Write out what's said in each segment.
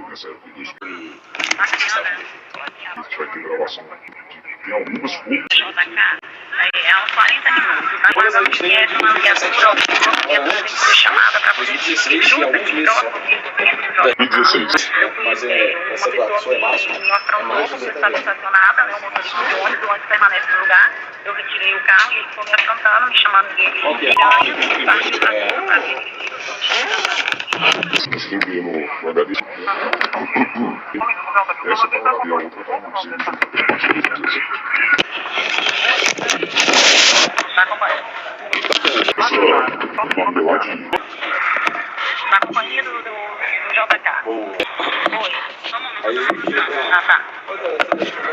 nessa época de 2000. A gente vai ter gravação. Tem algumas coisas. É uns 40 minutos. Agora vamos ter uma ligatura ao ser chamada para poder 2016 e alguns meses só. 2016. Mas essa sua é março, né? Nós trouxemos, estava estacionada, né, o motorista do ônibus, o ônibus permanece no lugar. Eu retirei o carro e ele ficou me aprontando, me chamando de partiu para ver. Distribuir no HD. Essa para a outra para Está acompanhando. essa modelagem. Na companhia do JK. Oi. Só um momento. Ah, tá.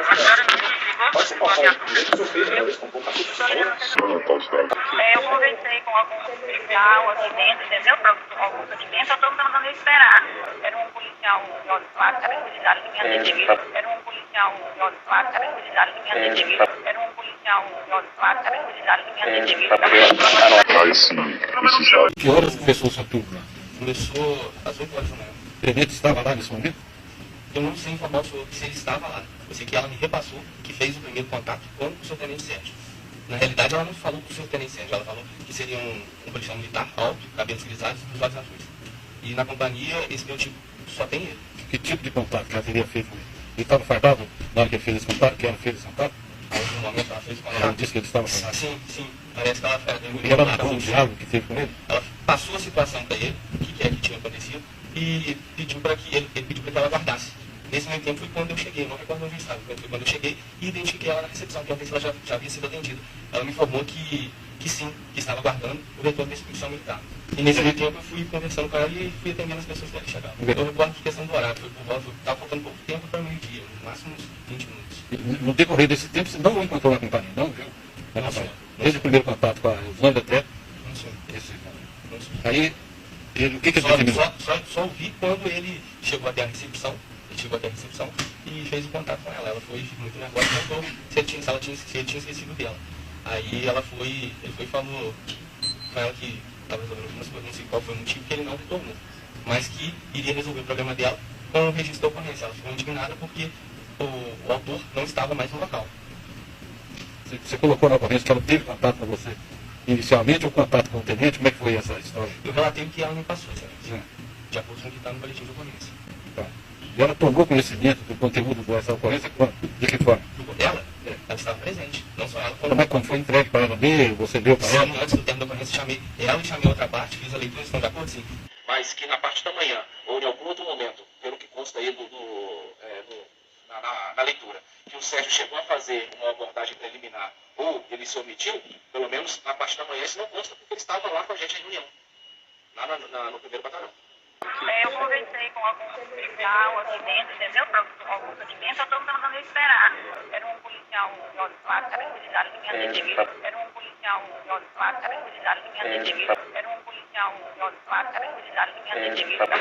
A senhora me ligou? Pode passar aí. O senhor fez uma vez com pouca Eu conversei com algum policial aqui dentro, entendeu? Para alguns atendimentos, eu estou mandando ele esperar. Era um policial de olhos claros, caracterizado de minha entrevista. Era um policial de olhos claros, caracterizado de minha entrevista. Era um policial de olhos claros, caracterizado de minha entrevista. Esses dados. Que horas começou sua turma? Começou às 8 horas da manhã. O tenente estava lá nesse momento? Eu não sei informar o senhor se ele estava lá. Eu sei que ela me repassou que fez o primeiro contato com o senhor Tenente Sérgio. Na realidade, ela não falou com o senhor Tenente Sérgio. Ela falou que seria um policial militar alto, cabelos grisalhos e dos olhos azuis. E na companhia, esse meu tipo só tem ele. Que tipo de contato que ela teria feito com ele? Ele estava fardado na hora que ele fez esse contato? Que ela fez esse contato? Em algum momento ela fez o Ela contato. disse que ele estava fardado. Sim. Parece que ela fez. E ela narrou um diálogo que teve com ele? Ela passou a situação para ele, o que é que tinha acontecido, e pediu para que ele pediu para que ela guardasse. Nesse meio tempo foi quando eu cheguei, não recordo onde eu estava, foi quando eu cheguei e identifiquei ela na recepção, para ver se ela já havia sido atendida. Ela me informou que sim, que estava aguardando o retorno desse policial militar. E nesse meio tempo eu fui conversando com ela e fui atendendo as pessoas que ela chegava. Eu recordo de questão do horário, foi por volta, estava faltando pouco tempo para meio-dia, no máximo uns 20 minutos. No decorrer desse tempo, você não encontrou na companhia, não, viu? Não, senhor. Desde o primeiro contato com a Islândia até Não sei. esse. Não sei. Aí, ele, o que ele determinou? Só vi quando ele chegou até a recepção. Ele chegou até a recepção e fez o contato com ela. Ela foi muito nervosa e perguntou se ele tinha esquecido dela. Aí ele foi e falou com ela que estava resolvendo algumas coisas, não sei qual foi o motivo que ele não retornou. Mas que iria resolver o problema dela com o registro da ocorrência. Ela ficou indignada porque o autor não estava mais no local. Você colocou na ocorrência que ela teve contato com você inicialmente ou contato com o tenente? Como é que foi essa história? Eu relatei o que ela me passou, Sim. de acordo com o que está no boletim de ocorrência. Tá. E ela tomou conhecimento do conteúdo dessa ocorrência quando? De que forma? Ela estava presente, não só ela, como Como é que quando foi entregue para ela ler, você deu para ela? sim, antes do termo da ocorrência, chamei ela e chamei outra parte, fiz a leitura, estão de acordo, sim. Mas que na parte da manhã, ou em algum outro momento, pelo que consta aí na leitura, que o Sérgio chegou a fazer uma abordagem preliminar, ou ele se omitiu, pelo menos na parte da manhã isso não consta, porque ele estava lá com a gente em reunião, lá no primeiro batalhão. Eu conversei com algum policial aqui dentro, entendeu? Para alguns atendimentos, eu estou mandando ele esperar. Era um policial de olhos claros, caracterizado de minha entrevista. Era um policial de olhos claros, caracterizado de minha entrevista. Era um policial de olhos claros, caracterizado de minha entrevista. No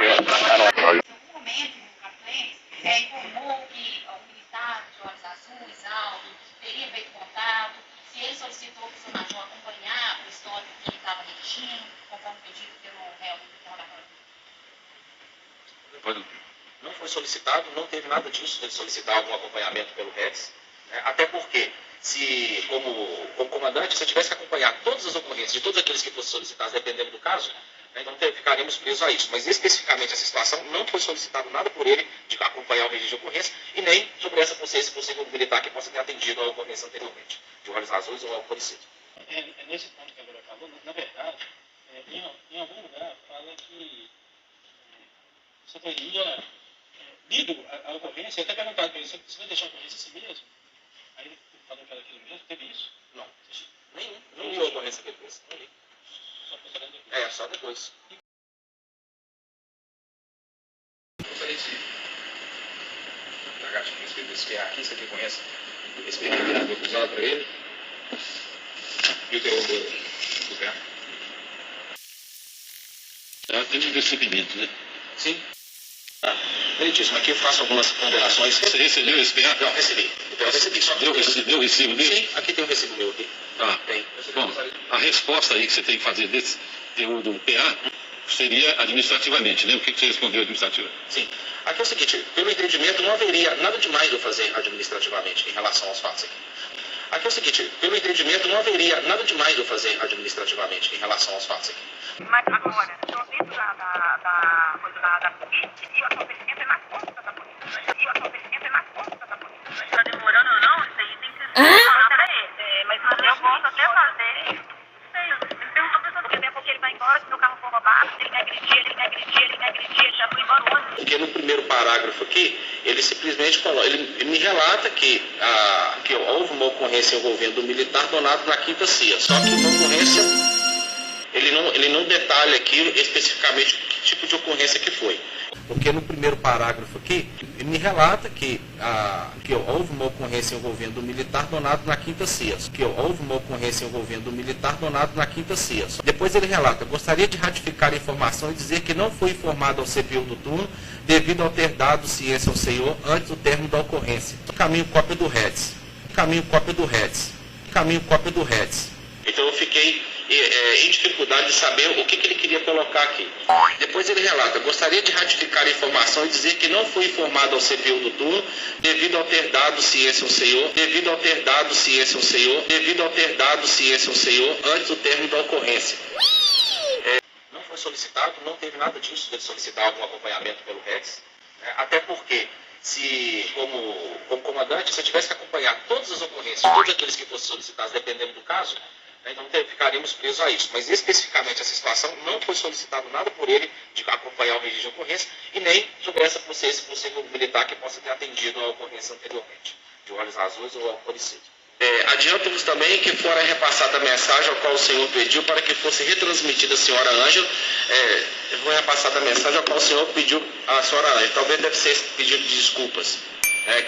momento, o Capitão informou que o militar de olhos azuis, alto, teria feito contato, se ele solicitou que o seu major acompanhar o histórico que ele estava redigindo, conforme pedido pelo réu do interrogatório. Não foi solicitado, não teve nada disso, de solicitar algum acompanhamento pelo REDS, né? Até porque, se como comandante, se eu tivesse que acompanhar todas as ocorrências de todos aqueles que fossem solicitados, dependendo do caso, né, então ficaríamos presos a isso. Mas especificamente essa situação, não foi solicitado nada por ele de acompanhar o registro de ocorrência e nem sobre essa consciência possível militar que possa ter atendido a ocorrência anteriormente, de olhos azuis ou algo parecido. Nesse ponto que a Vera falou, na verdade, em algum lugar fala que você teria lido a ocorrência, até perguntado para ele, você vai deixar a ocorrência assim mesmo? Aí ele falou que era aquilo mesmo, teve isso? Não, nenhum. Não li a ocorrência depois, não li. Só foi sabendo depois. Só depois. Gostaria de tragar esse PA aqui, você aqui conhece esse pequeno virador cruzado para ele e o teor do PA. Ela teve um recebimento, né? Sim. Meritíssimo, aqui eu faço algumas ponderações. Você recebeu esse PA? Não, recebi. Então, eu recebi. Só que Deu o recibo dele? Sim, aqui tem um recibo meu aqui. Tá. Tem. Bom, a resposta aí que você tem que fazer desse teor do PA seria administrativamente, né? O que você respondeu administrativamente? Sim. Aqui é o seguinte, pelo entendimento, não haveria nada demais eu fazer administrativamente em relação aos fatos aqui. Aqui é o seguinte, pelo entendimento, não haveria nada demais eu fazer administrativamente em relação aos fatos aqui. Mas agora, dentro da coisa da polícia, e o acontecimento é nas costas da polícia. E o acontecimento é nas costas da polícia. Está demorando ou não? Isso aí tem que ser... Peraí, mas eu posso até fazer... Ele perguntou para o tempo que ele vai embora, se meu carro for roubado, ele me agredia, ele já foi embora hoje. Porque no primeiro parágrafo aqui, ele simplesmente coloca, ele me relata que houve uma ocorrência envolvendo o militar Donato na Quinta CIA. Só que uma ocorrência, ele não detalha aqui especificamente que tipo de ocorrência que foi. Porque no primeiro parágrafo aqui, ele me relata que houve uma ocorrência envolvendo o militar Donato na Quinta CIA. Depois ele relata, gostaria de ratificar a informação e dizer que não foi informado ao CPU do turno devido ao ter dado ciência ao senhor antes do término da ocorrência. Caminho cópia do RETS. Então eu fiquei em dificuldade de saber o que ele queria colocar aqui. Depois ele relata, gostaria de ratificar a informação e dizer que não foi informado ao CPU do turno devido ao ter dado ciência ao senhor antes do término da ocorrência. Não foi solicitado, não teve nada disso de solicitar algum acompanhamento pelo RETS, até porque como comandante, se eu tivesse que acompanhar todas as ocorrências, todos aqueles que fossem solicitados, dependendo do caso, então ficaríamos presos a isso. Mas especificamente essa situação, não foi solicitado nada por ele de acompanhar o registro de ocorrência e nem sobre esse possível militar que possa ter atendido a ocorrência anteriormente, de olhos azuis ou algo parecido. Adianto-vos também que fora repassada a mensagem ao qual o senhor pediu para que fosse retransmitida à senhora Ângela. Foi repassada a mensagem ao qual o senhor pediu à senhora Ângela. Talvez deve ser esse pedido de desculpas,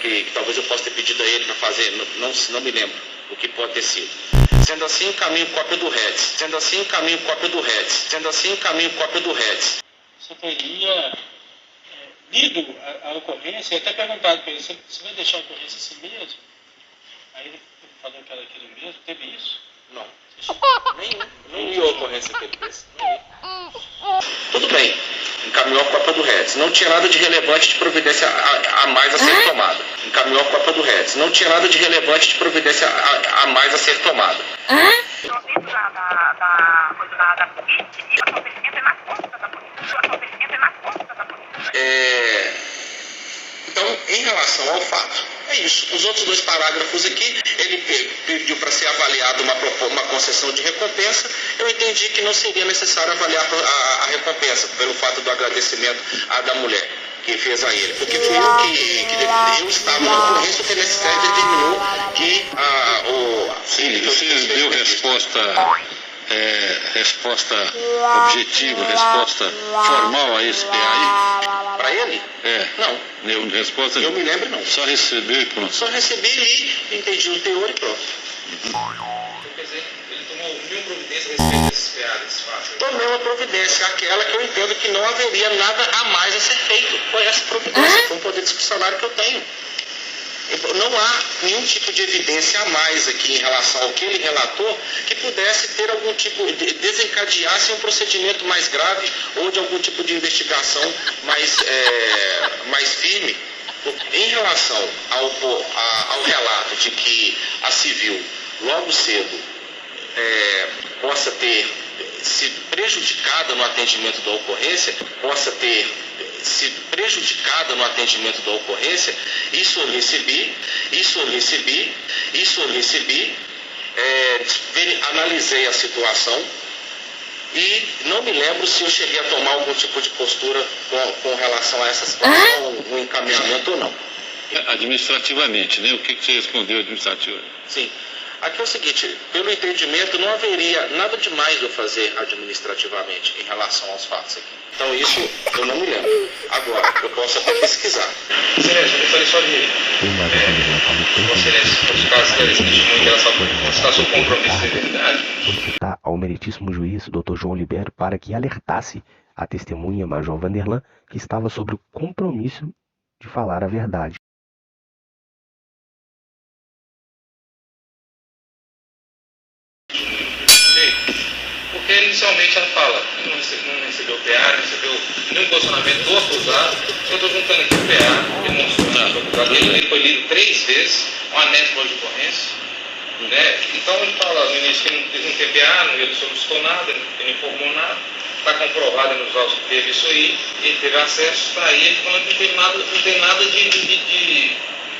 que talvez eu possa ter pedido a ele para fazer, não me lembro o que pode ter sido. Sendo assim, caminho cópia do RETS. Você teria lido a ocorrência e até perguntado para ele, você vai deixar a ocorrência assim mesmo? Aí ele falou que era aquilo mesmo, teve isso? Não. Nem li a ocorrência que ele fez. Tudo bem, encaminhou a cópia do RETS. Não tinha nada de relevante de providência a mais a ser tomada. Encaminhou a cópia do RETS. Não tinha nada de relevante de providência a mais a ser tomada. Dentro da coisa da polícia, e o acontecimento é nas costas da polícia. Então, em relação ao fato, é isso. Os outros dois parágrafos aqui, ele pediu para ser avaliado uma concessão de recompensa. Eu entendi que não seria necessário avaliar a recompensa, pelo fato do agradecimento da mulher que fez a ele. Porque fui eu estava na ocorrência, o TNST determinou que Sim, você deu resposta objetiva, resposta formal a esse PA? Para ele? Não. Resposta eu me lembro, não. Só recebeu e pronto. Só recebi, li, entendi o teor e pronto. Quer dizer, ele tomou nenhuma providência a respeito desses PA, desse fato? Tomei uma providência, aquela que eu entendo que não haveria nada a mais a ser feito. Foi essa providência, com o poder discricionário que eu tenho. Não há nenhum tipo de evidência a mais aqui em relação ao que ele relatou que pudesse ter algum tipo de desencadeasse um procedimento mais grave ou de algum tipo de investigação mais firme. Em relação ao relato de que a civil logo cedo possa ter sido prejudicada no atendimento da ocorrência, isso eu recebi, analisei a situação e não me lembro se eu cheguei a tomar algum tipo de postura com relação a essa situação, um encaminhamento ou não. Administrativamente, né? O que você respondeu administrativamente? Sim. Aqui é o seguinte, pelo entendimento, não haveria nada demais eu fazer administrativamente em relação aos fatos aqui. Então isso eu não me lembro. Agora, eu posso até pesquisar. Excelência, eu gostaria só de buscar as características em relação a constar seu compromisso de verdade. Solicitar ao meritíssimo juiz, Dr. João Libero, para que alertasse a testemunha Major Vanderlan que estava sobre o compromisso de falar a verdade. Porque inicialmente ela fala que não recebeu PA, recebeu nenhum posicionamento do acusado. Eu estou juntando aqui o PA, demonstrando do acusado. Ele foi lido 3 vezes, um anexo de ocorrência. Né? Então ele fala no início que ele não tem PA, ele solicitou nada, ele não informou nada. Está comprovado nos autos que teve isso aí, ele teve acesso, está aí, ele falando que não tem nada de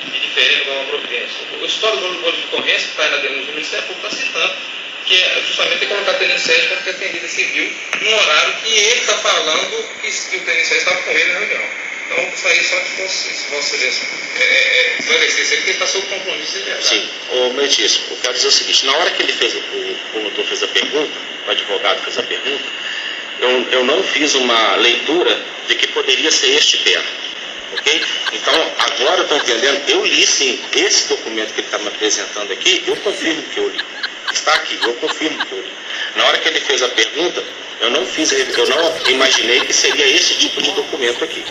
diferente com uma providência. O histórico do boletim de ocorrência, que está aí na denúncia do Ministério Público, está citando que é justamente colocar a tenente Sérgio para ter atendida civil no horário que ele está falando que o tenente Sérgio estava com ele na reunião. Então, isso aí só que se você esclarecer isso aqui, ele está sob compromisso de verdade. Sim, Meritíssimo, eu quero dizer o seguinte, na hora que ele fez, o promotor fez a pergunta, o advogado fez a pergunta, eu não fiz uma leitura de que poderia ser este PA, ok? Então, agora eu estou entendendo, eu li sim, esse documento que ele está me apresentando aqui, eu confirmo que eu li. Está aqui, eu confirmo que eu li. Na hora que ele fez a pergunta, eu não imaginei que seria esse tipo de documento aqui.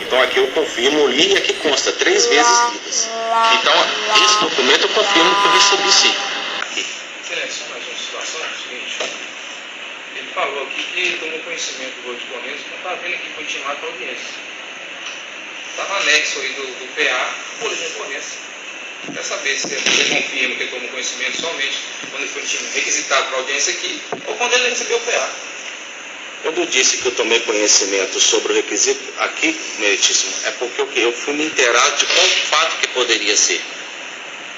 Então aqui eu confirmo, li e aqui consta 3 vezes lidas. Então, esse documento eu confirmo que eu recebi sim. Aqui. Excelência, mais uma situação, é o seguinte. Ele falou aqui que tomou conhecimento do boletim de ocorrência, não está vendo aqui foi intimado para audiência. Está no anexo aí do PA, boletim de ocorrência. Quer saber se ele confirma que ele tomou conhecimento somente quando ele foi requisitado para audiência aqui, ou quando ele recebeu o PA. Quando eu disse que eu tomei conhecimento sobre o requisito aqui, Meritíssimo, é porque eu fui me inteirar de qual fato que poderia ser.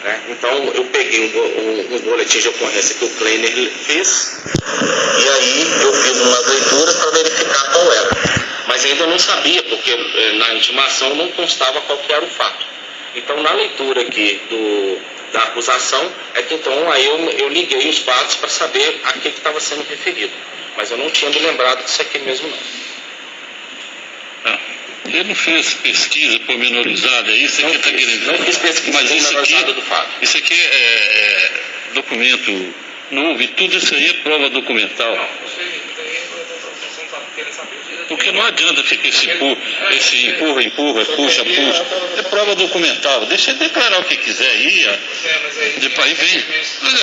Né? Então eu peguei um boletim de ocorrência que o Kleiner fez, e aí eu fiz umas leituras para verificar qual era. Mas ainda não sabia, porque na intimação não constava qual que era o fato. Então na leitura aqui da acusação, é que então aí eu liguei os fatos para saber a que estava sendo referido. Mas eu não tinha me lembrado disso aqui mesmo não. Ele não fez pesquisa pormenorizada, é isso que está querendo dizer? Não fiz pesquisa pormenorizada do fato. Isso aqui é documento novo e tudo isso aí é prova documental. Porque não adianta ficar esse empurra, puxa. É prova documental. Deixa ele declarar o que quiser aí. Depois vem.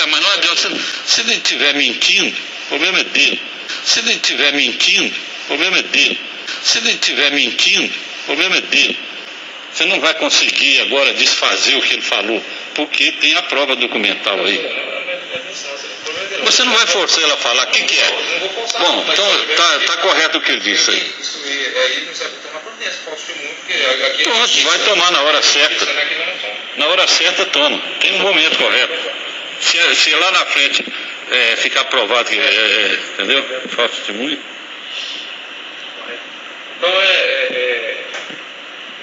Mas não adianta. Se ele estiver mentindo, o problema é dele. Se ele estiver mentindo, o problema é dele. Se ele estiver mentindo, o problema é dele. Você não vai conseguir agora desfazer o que ele falou, porque tem a prova documental aí. Você não vai forçar ele a falar. O que é? Bom, então tá correto o que ele disse aí. Pronto, vai tomar na hora certa. Na hora certa toma. Tem um momento correto. Se lá na frente ficar provado que entendeu? Falso testemunho. Então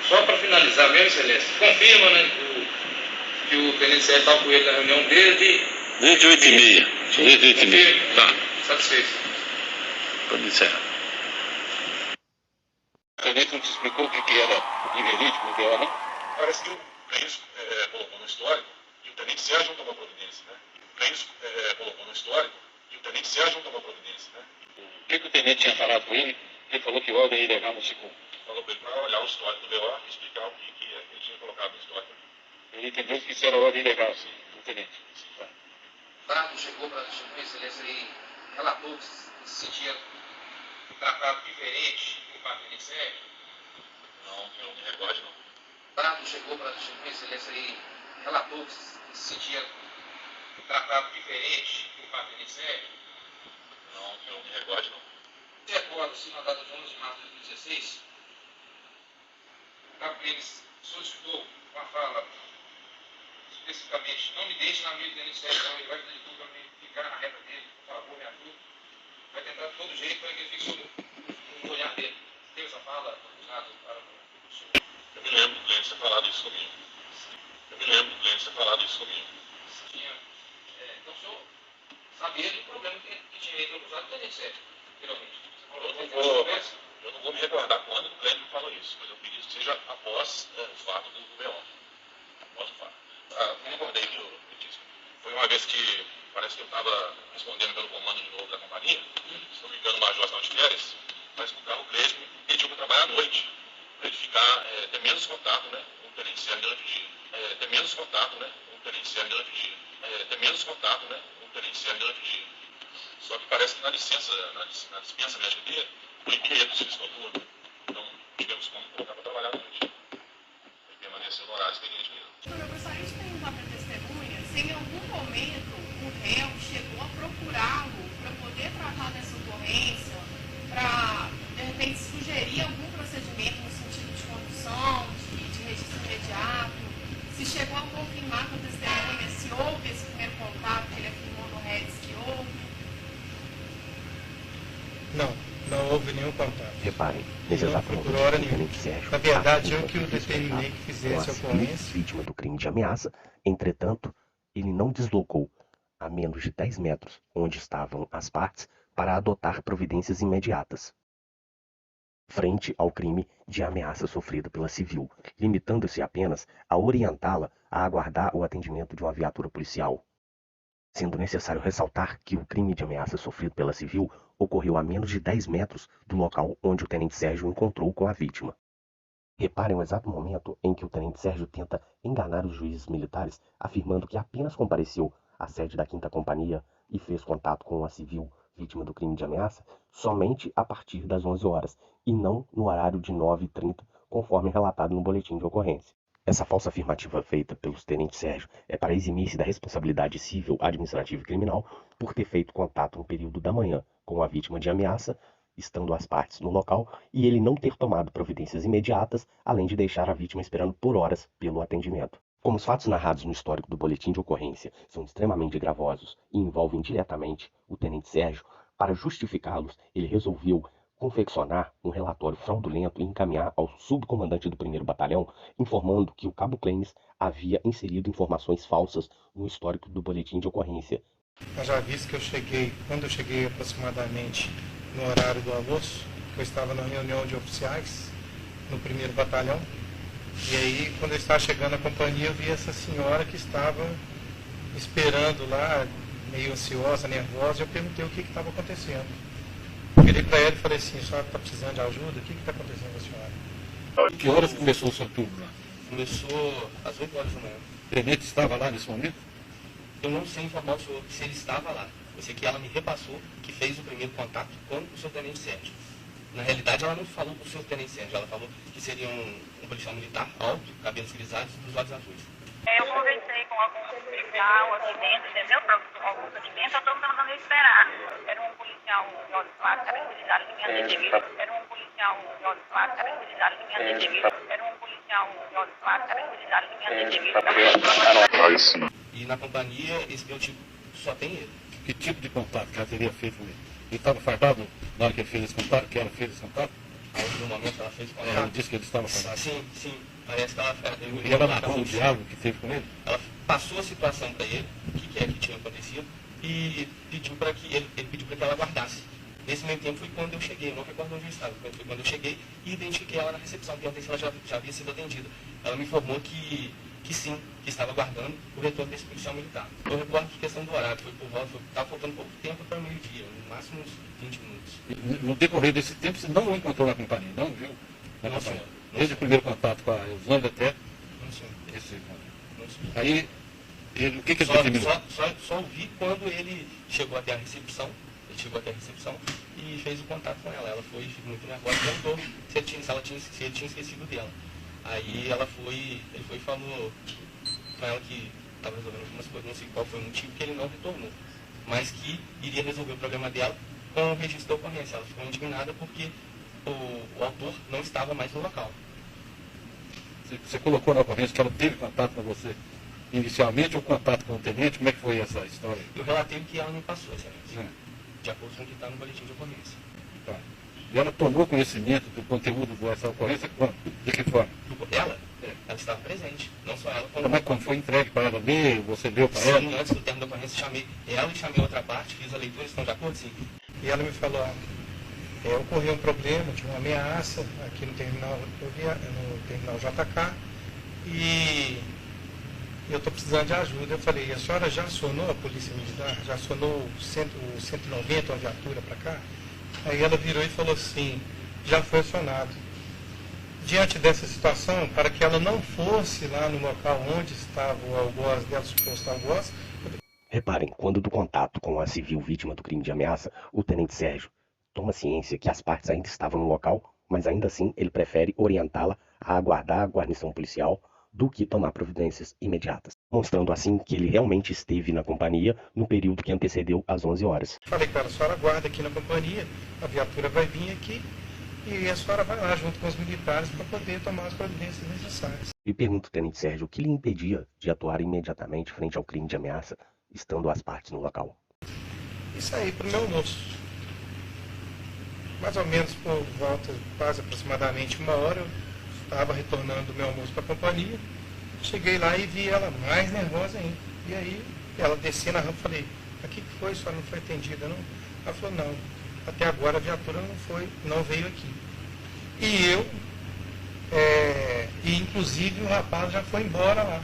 só para finalizar mesmo, Excelência, confirma, né, que o tenente Sérgio estava com ele na reunião desde 8h30. Desde 8h30. Tá. Satisfeito. Pode encerrar. A gente não te explicou o que era inverídico, o que era, não? Parece que o Cleis colocou no histórico e o tenente Sérgio não tomou providência, né? O Cleis colocou no histórico e o tenente Sérgio não tomou providência, né? O que o tenente tinha falado com ele? Ele falou que o ordem ia levar no segundo. Falou para ele para olhar o histórico do BO e explicar o que ele tinha colocado no histórico. Ele entendeu que isso era ordem legal, sim, o tenente. Tá. Dado chegou para a Excelência e relatou que se sentia tratado diferente por parte do Ministério? Não, eu não me recordo, não. Dado chegou para a Excelência e relatou que se sentia tratado diferente por parte do Ministério? Não, eu não me recordo, não. Você recorda, se na data de 11 de março de 2016, o Cabo Clênis solicitou uma fala especificamente, não me deixe na mídia do Ministério, não, ele vai fazer de tudo para me ficar na reta dele, por favor, me ajude. Vai tentar de todo jeito para que ele fique sob o olhar dele. Teve essa fala usada para o senhor? Eu me lembro do Clênis ter falado isso comigo. Então o senhor sabia do problema que tinha entre o acusado e o tenente Sérgio, geralmente. Eu não vou me recordar quando o Clênis falou isso, mas eu pedi que seja após o fato do BO. Após o fato. Me recordei que foi uma vez que parece que eu estava respondendo pelo comando de novo da companhia, se não me engano o major estava de férias, mas o Carlos Clênis me pediu para trabalhar à noite, para ele ficar, ter menos contato, né, com o tenente Sérgio durante o dia. Ter menos contato, né, com o tenente Sérgio durante o dia. Só que parece que na licença, na dispensa médica dele, proibir esse fiscal turno. Então, tivemos como colocar para trabalhar à noite. E permaneceu no horário expediente mesmo. Eu gostaria de perguntar para a testemunha se em algum momento o réu chegou a procurá-lo para poder tratar dessa ocorrência, para, de repente, sugerir algum procedimento no sentido de condução, de registro imediato, se chegou a confirmar com a testemunha se houve esse primeiro contato que ele afirmou no REDS que houve. Não houve nenhum contato. Reparem, nesse exato momento, o tenente Sérgio Na verdade, eu afirma que o determinei que fizesse a ocorrência. vítima do crime de ameaça. Entretanto, ele não deslocou a menos de 10 metros onde estavam as partes para adotar providências imediatas frente ao crime de ameaça sofrida pela civil, limitando-se apenas a orientá-la a aguardar o atendimento de uma viatura policial. Sendo necessário ressaltar que o crime de ameaça sofrido pela civil ocorreu a menos de 10 metros do local onde o tenente Sérgio encontrou com a vítima. Reparem o exato momento em que o tenente Sérgio tenta enganar os juízes militares, afirmando que apenas compareceu à sede da 5ª Companhia e fez contato com a civil vítima do crime de ameaça somente a partir das 11 horas, e não no horário de 9h30, conforme relatado no boletim de ocorrência. Essa falsa afirmativa feita pelos tenentes Sérgio é para eximir-se da responsabilidade civil, administrativa e criminal por ter feito contato no período da manhã com a vítima de ameaça, estando as partes no local, e ele não ter tomado providências imediatas, além de deixar a vítima esperando por horas pelo atendimento. Como os fatos narrados no histórico do boletim de ocorrência são extremamente gravosos e envolvem diretamente o tenente Sérgio, para justificá-los, ele resolveu confeccionar um relatório fraudulento e encaminhar ao subcomandante do 1º Batalhão, informando que o cabo Clênis havia inserido informações falsas no histórico do boletim de ocorrência. Eu já vi que quando eu cheguei aproximadamente no horário do almoço, eu estava na reunião de oficiais no 1º Batalhão, e aí quando eu estava chegando à companhia eu vi essa senhora que estava esperando lá, meio ansiosa, nervosa, e eu perguntei o que estava acontecendo. Virei para ela e falei assim: a senhora está precisando de ajuda? O que está acontecendo com a senhora? Que horas começou o seu turno lá? Começou às 8 horas da manhã. O tenente estava lá nesse momento? Eu não sei informar o senhor se ele estava lá. Eu sei que ela me repassou que fez o primeiro contato com o senhor tenente Sérgio. Na realidade, ela não falou com o senhor tenente Sérgio, ela falou que seria um policial militar alto, cabelos grisalhos e dos olhos azuis. Eu conversei com algum policial aqui dentro, entendeu? Para algum procedimento, eu estou mandando ele esperar. Era um policial de olhos claros, caracterizado de minha detenida. Era um policial de olhos claros, caracterizado de minha detenida. Era um policial de olhos claros, caracterizado de minha detenida. E na companhia, esse meu tipo só tem ele. Que tipo de contato que ela teria feito com ele? Ele estava fardado na hora que ele fez esse contato? Que ela fez esse contato? Aí, no momento, ela fez contato. Ela disse que ele estava fardado? Sim. Parece que ela... E ela narrou o diálogo que teve com ele? Ela passou a situação para ele, o que é que tinha acontecido, e pediu para que ele pediu para que ela guardasse. Nesse meio tempo foi quando eu cheguei, eu não recordo onde eu estava, foi quando eu cheguei e identifiquei ela na recepção, perguntei se ela já havia sido atendida. Ela me informou que sim, que estava aguardando o retorno desse policial militar. Eu recordo que questão do horário, foi por volta, estava faltando pouco tempo para o meio-dia, no máximo uns 20 minutos. E no decorrer desse tempo você não o encontrou na companhia, não viu? Não, senhor. Desde o primeiro contato com a Eusânia até Não, senhor. esse contato. Não, senhor. Aí, o que ele determinou? Só ouvi quando ele chegou até a recepção. Ele chegou até a recepção e fez o contato com ela. Ela foi muito nervosa, perguntou se ele tinha esquecido dela. Aí ele foi e falou com ela que estava resolvendo algumas coisas, não sei qual foi o motivo que ele não retornou, mas que iria resolver o problema dela com o registro da ocorrência. Ela ficou indignada porque o autor não estava mais no local. Você colocou na ocorrência que ela teve contato com você inicialmente ou contato com o tenente? Como é que foi essa história? Eu relatei o que ela me passou, excelência, de acordo com o que está no boletim de ocorrência. Tá. E ela tomou conhecimento do conteúdo dessa ocorrência quando? De que forma? Ela estava presente, não só ela. Como mas quando foi entregue para ela ler, você leu para ela? Sim, antes do termo da ocorrência, chamei ela e chamei outra parte, fiz a leitura, estão de acordo? Sim. E ela me falou: ocorreu um problema de uma ameaça aqui no terminal JK e eu estou precisando de ajuda. Eu falei: a senhora já acionou a polícia militar? Já acionou o 190, uma viatura para cá? Aí ela virou e falou assim: já foi acionado. Diante dessa situação, para que ela não fosse lá no local onde estava o algoz dela, suposto algoz. Reparem, quando do contato com a civil vítima do crime de ameaça, o tenente Sérgio toma ciência que as partes ainda estavam no local, mas ainda assim ele prefere orientá-la a aguardar a guarnição policial do que tomar providências imediatas, mostrando assim que ele realmente esteve na companhia no período que antecedeu às 11 horas. Falei com ela, a senhora aguarda aqui na companhia, a viatura vai vir aqui e a senhora vai lá junto com os militares para poder tomar as providências necessárias. E pergunto ao Tenente Sérgio o que lhe impedia de atuar imediatamente frente ao crime de ameaça, estando as partes no local. E saí para o meu almoço. Mais ou menos por volta, quase aproximadamente 1 hora, eu estava retornando do meu almoço para a companhia. Cheguei lá e vi ela mais nervosa ainda. E aí, ela descendo na rampa, falei, o que foi? A senhora não foi atendida, não? Ela falou, não, até agora a viatura não veio aqui. E eu, inclusive o rapaz já foi embora lá.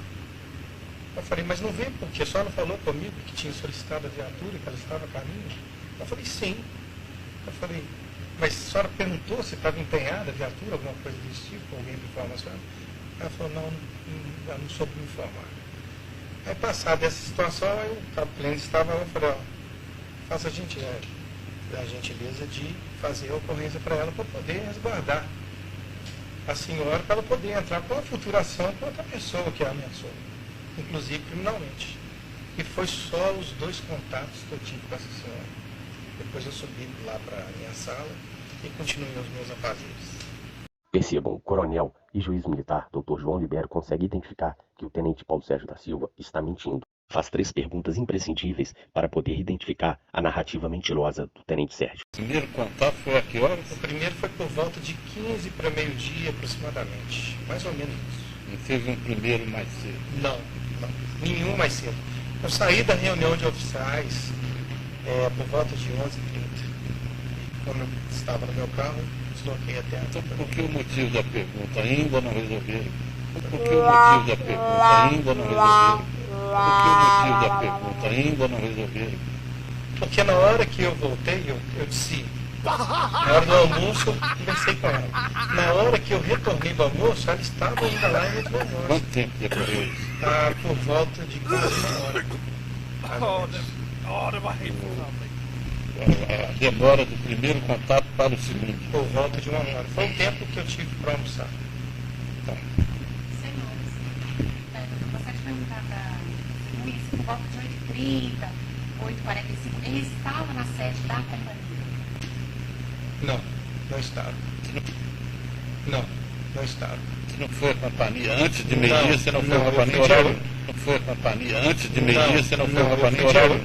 Eu falei, mas não veio porque a senhora falou comigo que tinha solicitado a viatura, que ela estava a caminho? Eu falei, sim. Eu falei, mas a senhora perguntou se estava empenhada a viatura, alguma coisa desse tipo, alguém me informa a senhora? Ela falou, não soube me informar. Aí, passada essa situação, o cliente estava lá, eu falei, faça a gentileza de fazer a ocorrência para ela, para poder resguardar a senhora, para ela poder entrar com a futura ação com outra pessoa que a ameaçou, inclusive criminalmente. E foi só os 2 contatos que eu tive com essa senhora. Depois eu subi lá para a minha sala e continuei os meus afazeres. Percebam, o coronel e juiz militar, Dr. João Libero, consegue identificar que o tenente Paulo Sérgio da Silva está mentindo. Faz 3 perguntas imprescindíveis para poder identificar a narrativa mentirosa do tenente Sérgio. O primeiro contato foi a que horas? O primeiro foi por volta de 15 para meio-dia aproximadamente, mais ou menos isso. Não teve um primeiro mais cedo? Não, nenhum mais cedo. Eu saí da reunião de oficiais por volta de 11h30. Quando eu estava no meu carro, desloquei até a... Então, por que o motivo da pergunta ainda não resolveram? Por que o motivo da pergunta ainda não resolveram? Por que o motivo da pergunta ainda não resolveram? Porque na hora que eu voltei, eu disse, na hora do almoço eu conversei com ela. Na hora que eu retornei do almoço, ela estava ainda lá em outro almoço. Quanto tempo decorreu isso? Por volta de quase 1 hora. A demora do primeiro contato para o segundo? Por volta de 1 hora. Foi o tempo que eu tive para almoçar. Tá. Gostaria de perguntar para o Luiz, por volta de 8h30, 8h45, ele estava na sede da companhia? Não estava. Não estava. Você não foi a companhia antes de meio-dia, você não foi a companhia horário? Não foi a companhia antes de meio-dia, você não foi a companhia horário?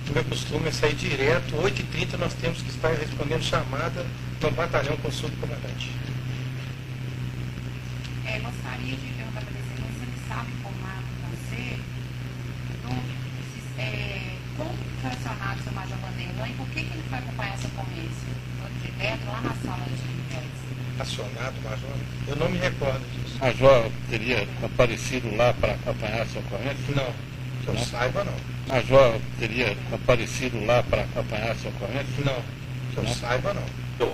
O meu costume é sair direto, 8h30 nós temos que estar respondendo chamada no batalhão com o subcomandante. Gostaria de perguntar para você, se ele sabe informar você como foi acionado o seu Major Vanderlan e por que ele foi acompanhar essa ocorrência? Foi direto lá na sala de inquéritos? Acionado, Major? Eu não me recordo disso. O Major teria aparecido lá para acompanhar essa ocorrência? Não, que eu saiba não. O Major teria aparecido lá para acompanhar essa ocorrência? Não, que eu saiba não.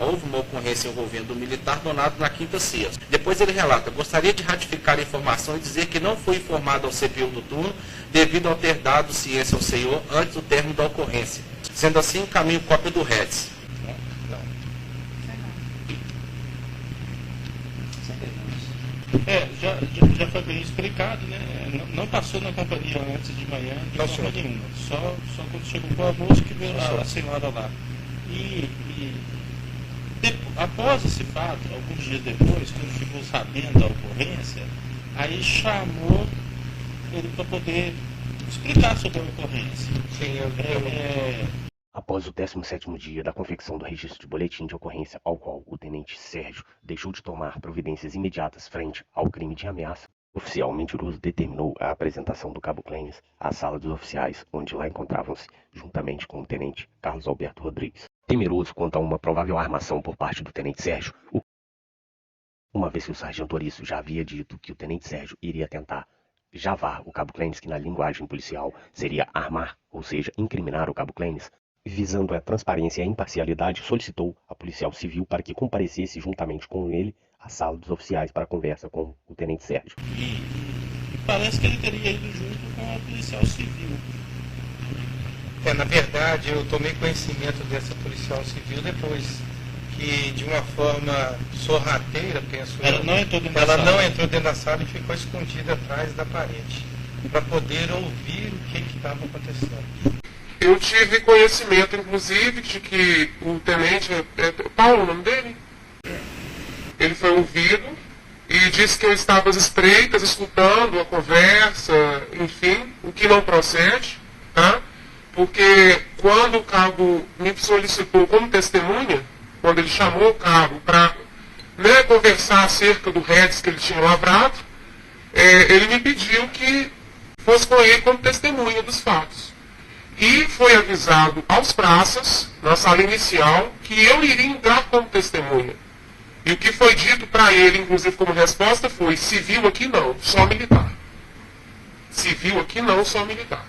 Houve uma ocorrência envolvendo o militar donado na quinta CIA. Depois ele relata, gostaria de ratificar a informação e dizer que não foi informado ao CPU do turno devido ao ter dado ciência ao senhor antes do término da ocorrência. Sendo assim, encaminho cópia do RETS. Já foi bem explicado, né? Não passou na companhia antes de manhã, de forma nenhuma. Só quando chegou para o almoço que veio a senhora lá. Após esse fato, alguns dias depois, quando ficou sabendo da ocorrência, aí chamou ele para poder explicar sobre a ocorrência. Sim, Após o 17º dia da confecção do registro de boletim de ocorrência ao qual o tenente Sérgio deixou de tomar providências imediatas frente ao crime de ameaça, o oficial mentiroso determinou a apresentação do cabo Clênis à sala dos oficiais, onde lá encontravam-se, juntamente com o tenente Carlos Alberto Rodrigues. Temeroso quanto a uma provável armação por parte do tenente Sérgio, uma vez que o sargento Ouriço já havia dito que o tenente Sérgio iria tentar javar o cabo Clênis, que na linguagem policial seria armar, ou seja, incriminar o cabo Clênis, visando a transparência e a imparcialidade, solicitou a policial civil para que comparecesse juntamente com ele à sala dos oficiais para a conversa com o tenente Sérgio. E parece que ele teria ido junto com a policial civil. Na verdade, eu tomei conhecimento dessa policial civil depois que, de uma forma sorrateira, penso Ela eu, não entrou dentro da ela sala. não entrou dentro da sala e ficou escondida atrás da parede, para poder ouvir o que estava acontecendo. Eu tive conhecimento, inclusive, de que o tenente, Paulo, o nome dele? Ele foi ouvido e disse que eu estava às estreitas, escutando a conversa, enfim, o que não procede, tá? Porque quando o cabo me solicitou como testemunha, quando ele chamou o cabo para conversar acerca do REDS que ele tinha lavrado, ele me pediu que fosse com ele como testemunha dos fatos. E foi avisado aos praças, na sala inicial, que eu iria entrar como testemunha. E o que foi dito para ele, inclusive como resposta, foi: civil aqui não, só militar. Civil aqui não, só militar.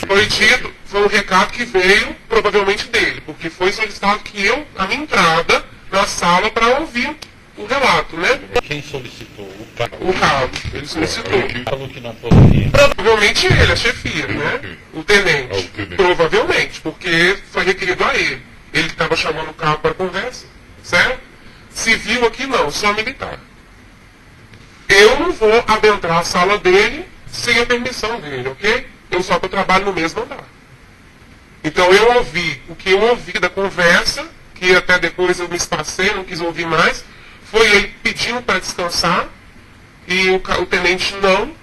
Foi dito, foi um recado que veio provavelmente dele, porque foi solicitado a minha entrada na sala para ouvir o relato, né? Quem solicitou? O cabo. O cabo, ele solicitou. Falou que não poderia. Provavelmente ele, a chefia, né? O tenente. Provavelmente, porque foi requerido a ele. Ele estava chamando o cabo para conversa, certo? Civil aqui não, só militar. Eu não vou adentrar a sala dele sem a permissão dele, ok? Eu só que eu trabalho no mesmo andar. Então eu ouvi o que eu ouvi da conversa, que até depois eu me espacei, não quis ouvir mais, foi ele pedindo para descansar, e o tenente não.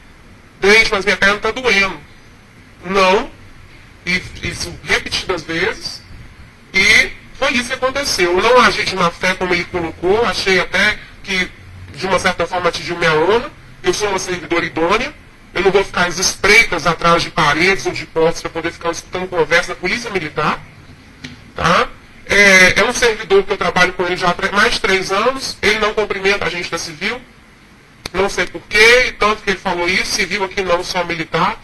Tenente, mas minha perna está doendo. Não. E isso repetidas vezes. E foi isso que aconteceu. Eu não agi de má fé como ele colocou, achei até que de uma certa forma atingiu minha honra. Eu sou uma servidora idônea. Eu não vou ficar às espreitas atrás de paredes ou de portas para poder ficar escutando conversa da Polícia Militar. Tá? É um servidor que eu trabalho com ele já há mais de 3 anos. Ele não cumprimenta a gente da civil. Não sei porquê, tanto que ele falou isso, civil aqui não, só militar.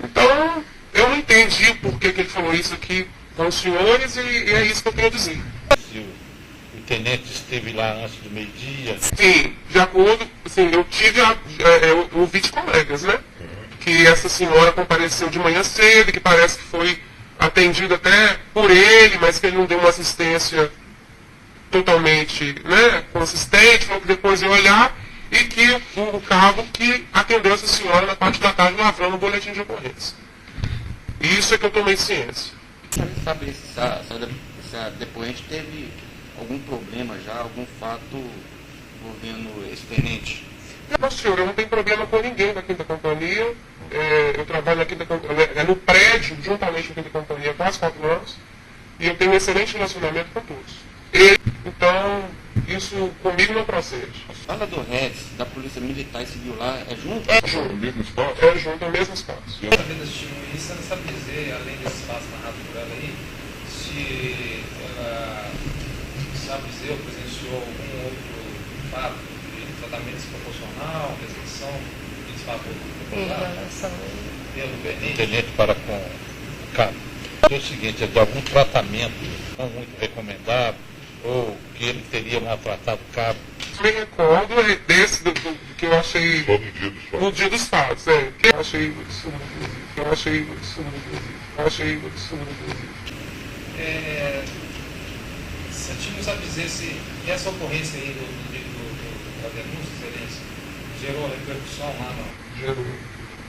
Então, eu não entendi por que ele falou isso aqui com os senhores e é isso que eu tenho a dizer. O tenente esteve lá antes do meio-dia? Sim, de acordo, assim, eu tive, eu ouvi de colegas, né? Que essa senhora compareceu de manhã cedo, que parece que foi atendida até por ele, mas que ele não deu uma assistência totalmente, né, consistente, falou que depois ia olhar, e que o cabo que atendeu essa senhora na parte da tarde lavrando o boletim de ocorrência. Isso é que eu tomei ciência. Sabe se essa depoente teve algum problema já, algum fato envolvendo esse tenente? Não, senhor, eu não tenho problema com ninguém da Quinta Companhia. Eu trabalho na Quinta Companhia, no prédio, juntamente com a Quinta Companhia, há quase 4 anos, e eu tenho um excelente relacionamento com todos. Então, isso comigo não procede. A sala do REDS, da Polícia Militar e Civil lá, é junto? É junto. No mesmo espaço? É junto, no mesmo espaço. Além das testemunhas, você não sabe dizer, além desse espaço narrado por ela aí, se ela sabe dizer ou presenciou algum outro fato de tratamento desproporcional, restrição de desfavor pelo tenente para com o cabo. É o seguinte, é de algum tratamento não muito recomendável, ou que ele teria maltratado o cabo? Me recordo desse do que eu achei no dia dos fatos, que eu achei isso. Você não sabe dizer se essa ocorrência aí da denúncia, excelência, gerou repercussão lá no...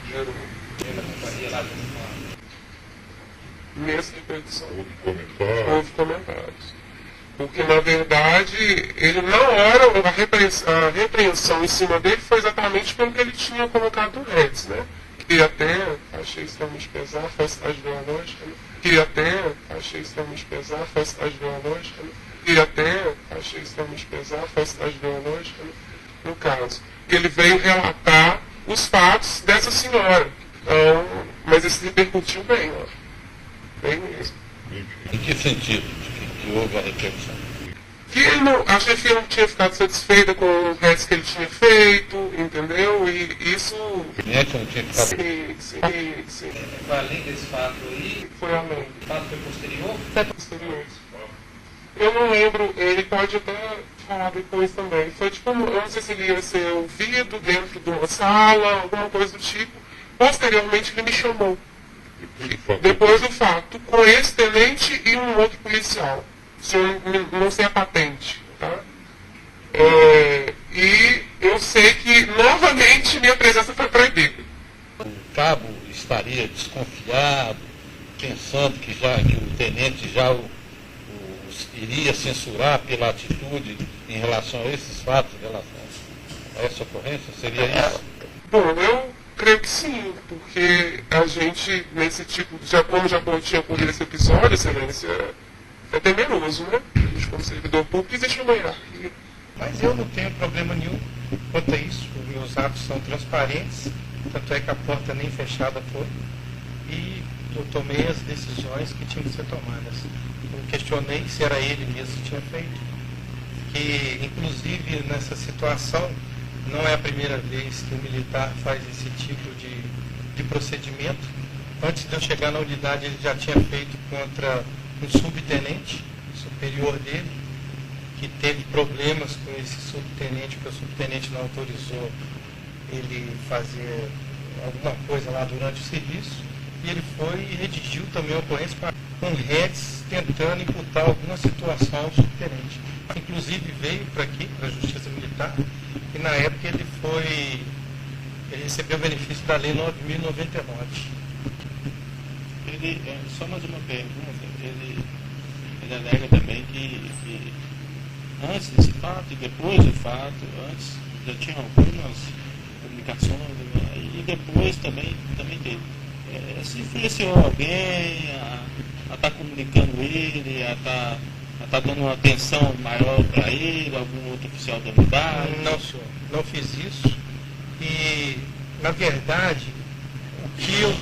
Gerou. Na companhia lá junto com nessa repercussão. Houve comentários. Porque, na verdade, ele na hora, a repreensão em cima dele foi exatamente pelo que ele tinha colocado no REDS, né? Que até achei extremamente pesado, foi estágio biológico, né? Que até achei extremamente pesado, foi estágio biológico, né? Que até achei extremamente pesado, foi estágio biológico, né? No caso, ele veio relatar os fatos dessa senhora. Então, mas isso repercutiu bem, ó. Bem mesmo. Em que sentido que houve a repercussão? Que ele não, a chefia não tinha ficado satisfeita com o REDS que ele tinha feito, entendeu? E isso... O cliente não tinha ficado... Sim. Foi além desse fato aí? Foi além. O fato foi posterior? Foi posterior. Eu não lembro, ele pode até falar depois também. Foi tipo, eu não sei se ele ia ser ouvido dentro de uma sala, alguma coisa do tipo. Posteriormente ele me chamou. Depois do fato, com esse tenente e um outro policial. Se eu não sei a patente, tá? E eu sei que, novamente, minha presença foi proibida. O cabo estaria desconfiado, pensando que o tenente já iria censurar pela atitude em relação a esses fatos, em relação a essa ocorrência? Seria isso? Bom, eu creio que sim, porque a gente, nesse tipo, como já tinha ocorrido esse episódio, excelência, é temeroso, né? A gente, como servidor público, existe uma hierarquia. Mas eu não tenho problema nenhum quanto a isso. Os meus atos são transparentes, tanto é que a porta nem fechada foi. E eu tomei as decisões que tinham que ser tomadas. Eu questionei se era ele mesmo que tinha feito. Que, inclusive, nessa situação, não é a primeira vez que o militar faz esse tipo de procedimento. Antes de eu chegar na unidade, ele já tinha feito contra um subtenente superior dele, que teve problemas com esse subtenente, porque o subtenente não autorizou ele fazer alguma coisa lá durante o serviço. E ele foi e redigiu também a ocorrência com redes tentando imputar alguma situação ao subtenente. Inclusive veio para aqui, para a Justiça Militar, e na época ele recebeu o benefício da Lei 9.099. Só mais uma pergunta, ele alega também que antes desse fato e depois do fato, antes já tinha algumas comunicações, e depois também teve. Se influenciou alguém a estar comunicando ele, a estar dando uma atenção maior para ele, algum outro oficial da unidade? Não, senhor, não fiz isso. E, na verdade, o que eu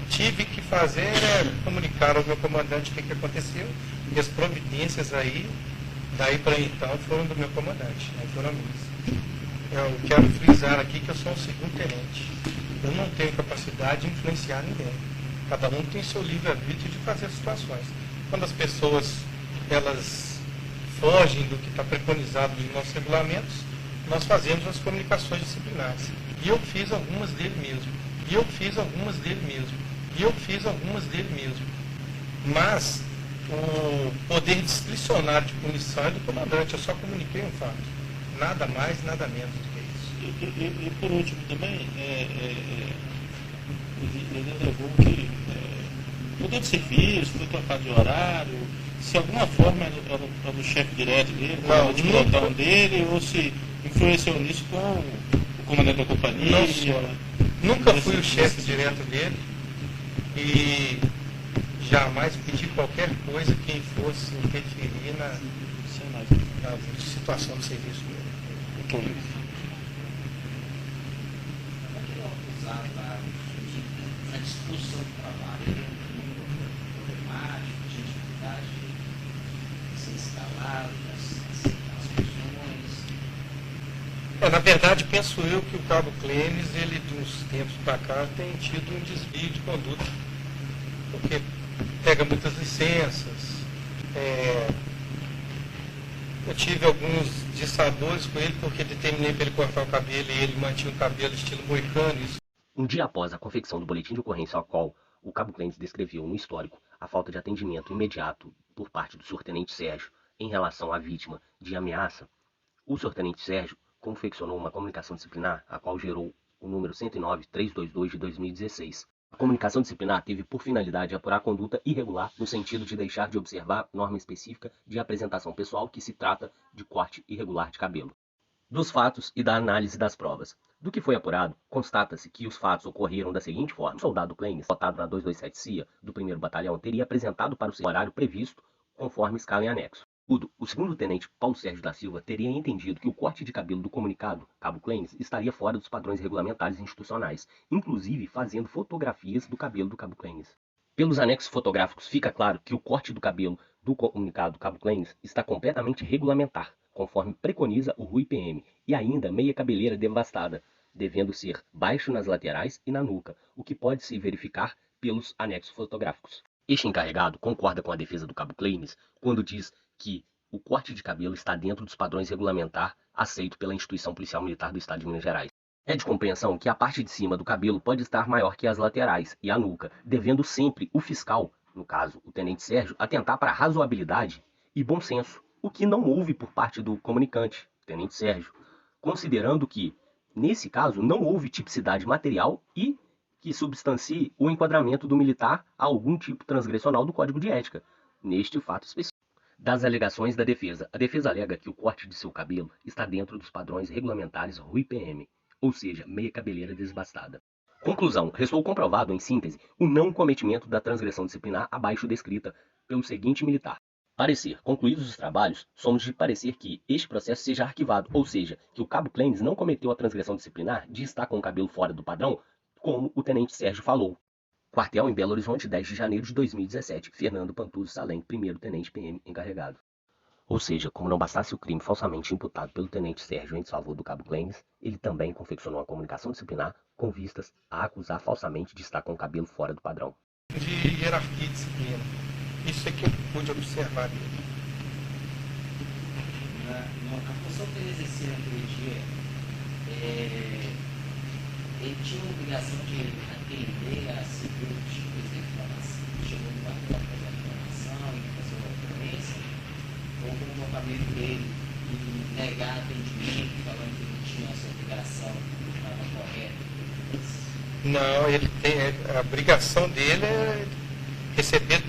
tive que fazer é comunicar ao meu comandante o que aconteceu, e as providências aí, daí para então, foram do meu comandante, não foram minhas. Eu quero frisar aqui que eu sou um segundo tenente. Eu não tenho capacidade de influenciar ninguém. Cada um tem seu livre-arbítrio de fazer situações. Quando as pessoas elas fogem do que está preconizado nos nossos regulamentos, nós fazemos as comunicações disciplinares. E eu fiz algumas dele mesmo. Mas o poder discricionário de punição é do comandante. Eu só comuniquei um fato. Nada mais, nada menos do que isso. E por último também, ele alegou que mudou de serviço, foi trocado de horário, se de alguma forma era o chefe direto dele, o de pelotão dele, ou se influenciou nisso com o comandante da companhia. Nunca fui o chefe direto dele e jamais pedi qualquer coisa que fosse interferir na situação do serviço dele. Na discussão do trabalho, problemático, de dificuldade de ser instalado, aceitar as funções. Na verdade, penso eu que o Cabo Clênis, ele, de uns tempos para cá, tem tido um desvio de conduta, porque pega muitas licenças. Eu tive alguns dissabores com ele, porque determinei para ele cortar o cabelo e ele mantinha o cabelo estilo moicano. Um dia após a confecção do boletim de ocorrência ao qual o Cabo Clênis descreveu no histórico a falta de atendimento imediato por parte do Sr-Tenente Sérgio em relação à vítima de ameaça, o Sr-Tenente Sérgio confeccionou uma comunicação disciplinar, a qual gerou o número 109.322 de 2016. A comunicação disciplinar teve por finalidade apurar a conduta irregular no sentido de deixar de observar norma específica de apresentação pessoal que se trata de corte irregular de cabelo. Dos fatos e da análise das provas. Do que foi apurado, constata-se que os fatos ocorreram da seguinte forma. O soldado Clênis, votado na 227 CIA do 1º Batalhão, teria apresentado para o seu horário previsto conforme escala em anexo. O segundo tenente Paulo Sérgio da Silva teria entendido que o corte de cabelo do comunicado Cabo Clênis estaria fora dos padrões regulamentares e institucionais, inclusive fazendo fotografias do cabelo do Cabo Clênis. Pelos anexos fotográficos fica claro que o corte do cabelo do comunicado Cabo Clênis está completamente regulamentar, conforme preconiza o RUI-PM, e ainda meia cabeleira devastada, devendo ser baixo nas laterais e na nuca, o que pode se verificar pelos anexos fotográficos. Este encarregado concorda com a defesa do Cabo Clênis quando diz que o corte de cabelo está dentro dos padrões regulamentar aceito pela Instituição Policial Militar do Estado de Minas Gerais. É de compreensão que a parte de cima do cabelo pode estar maior que as laterais e a nuca, devendo sempre o fiscal, no caso o tenente Sérgio, atentar para a razoabilidade e bom senso, o que não houve por parte do comunicante, tenente Sérgio, considerando que, nesse caso, não houve tipicidade material e que substancie o enquadramento do militar a algum tipo transgressional do Código de Ética, neste fato específico. Das alegações da defesa, a defesa alega que o corte de seu cabelo está dentro dos padrões regulamentares RUI-PM, ou seja, meia cabeleira desbastada. Conclusão, restou comprovado, em síntese, o não cometimento da transgressão disciplinar abaixo descrita pelo seguinte militar. Parecer, concluídos os trabalhos, somos de parecer que este processo seja arquivado, ou seja, que o cabo Clênis não cometeu a transgressão disciplinar de estar com o cabelo fora do padrão, como o tenente Sérgio falou. Quartel em Belo Horizonte, 10 de janeiro de 2017. Fernando Pantuso Salem, primeiro tenente PM encarregado. Ou seja, como não bastasse o crime falsamente imputado pelo tenente Sérgio em desfavor do cabo Clênis, ele também confeccionou uma comunicação disciplinar com vistas a acusar falsamente de estar com o cabelo fora do padrão. De hierarquia e disciplina. Isso é que eu pude observar dele. A função que ele exercia naquele dia, ele tinha a obrigação de atender a seguir o tipo de informação, chegou no papel para fazer a informação e fazer uma ocorrência, ou como o família dele e negar atendimento, falando que não tinha essa obrigação, que estava correta. Não, ele tem, a obrigação dele é receber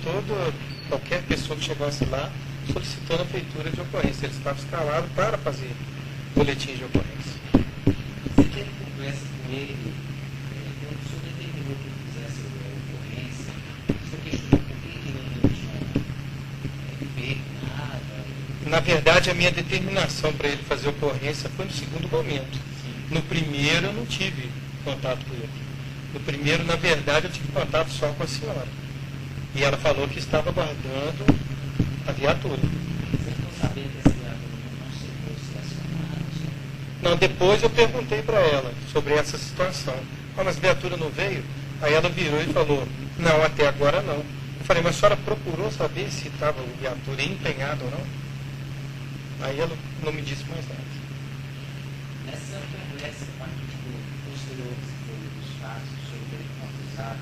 qualquer pessoa que chegasse lá solicitando a feitura de ocorrência. Ele estava escalado para fazer boletim de ocorrência. Você teve conversa com ele, quando o senhor determinou que ele fizesse a ocorrência, você questionou por que ele não tinha feito nada? Na verdade, a minha determinação para ele fazer ocorrência foi no segundo momento. No primeiro, eu não tive contato com ele. No primeiro, na verdade, eu tive contato só com a senhora. E ela falou que estava guardando a viatura. Você ficou sabendo que essa viatura não chegou a ser acionada? Não, depois eu perguntei para ela sobre essa situação. Ah, mas a viatura não veio? Aí ela virou e falou, não, até agora não. Eu falei, mas a senhora procurou saber se estava a viatura empenhada ou não? Aí ela não me disse mais nada. Nessa conversa, a partir do posterior dos fatos, sobre ele confusado,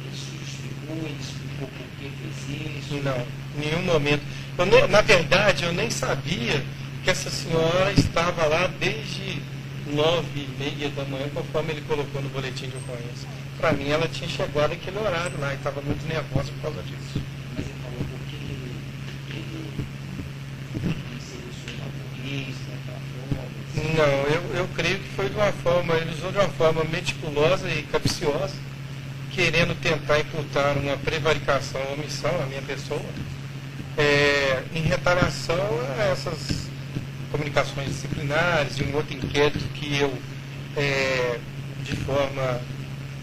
ele explicou por que fez isso? Não, em nenhum momento. Na verdade, eu nem sabia que essa senhora estava lá desde 9h30 da manhã, conforme ele colocou no boletim de ocorrência. Para mim, ela tinha chegado aquele horário lá e estava muito nervosa por causa disso. Mas ele falou por que ele inseriu isso na polícia, daquela forma? Não, eu creio que foi de uma forma, ele usou de uma forma meticulosa e capciosa, querendo tentar imputar uma prevaricação ou omissão à minha pessoa, em retaliação a essas comunicações disciplinares e um outro inquérito que eu, de forma,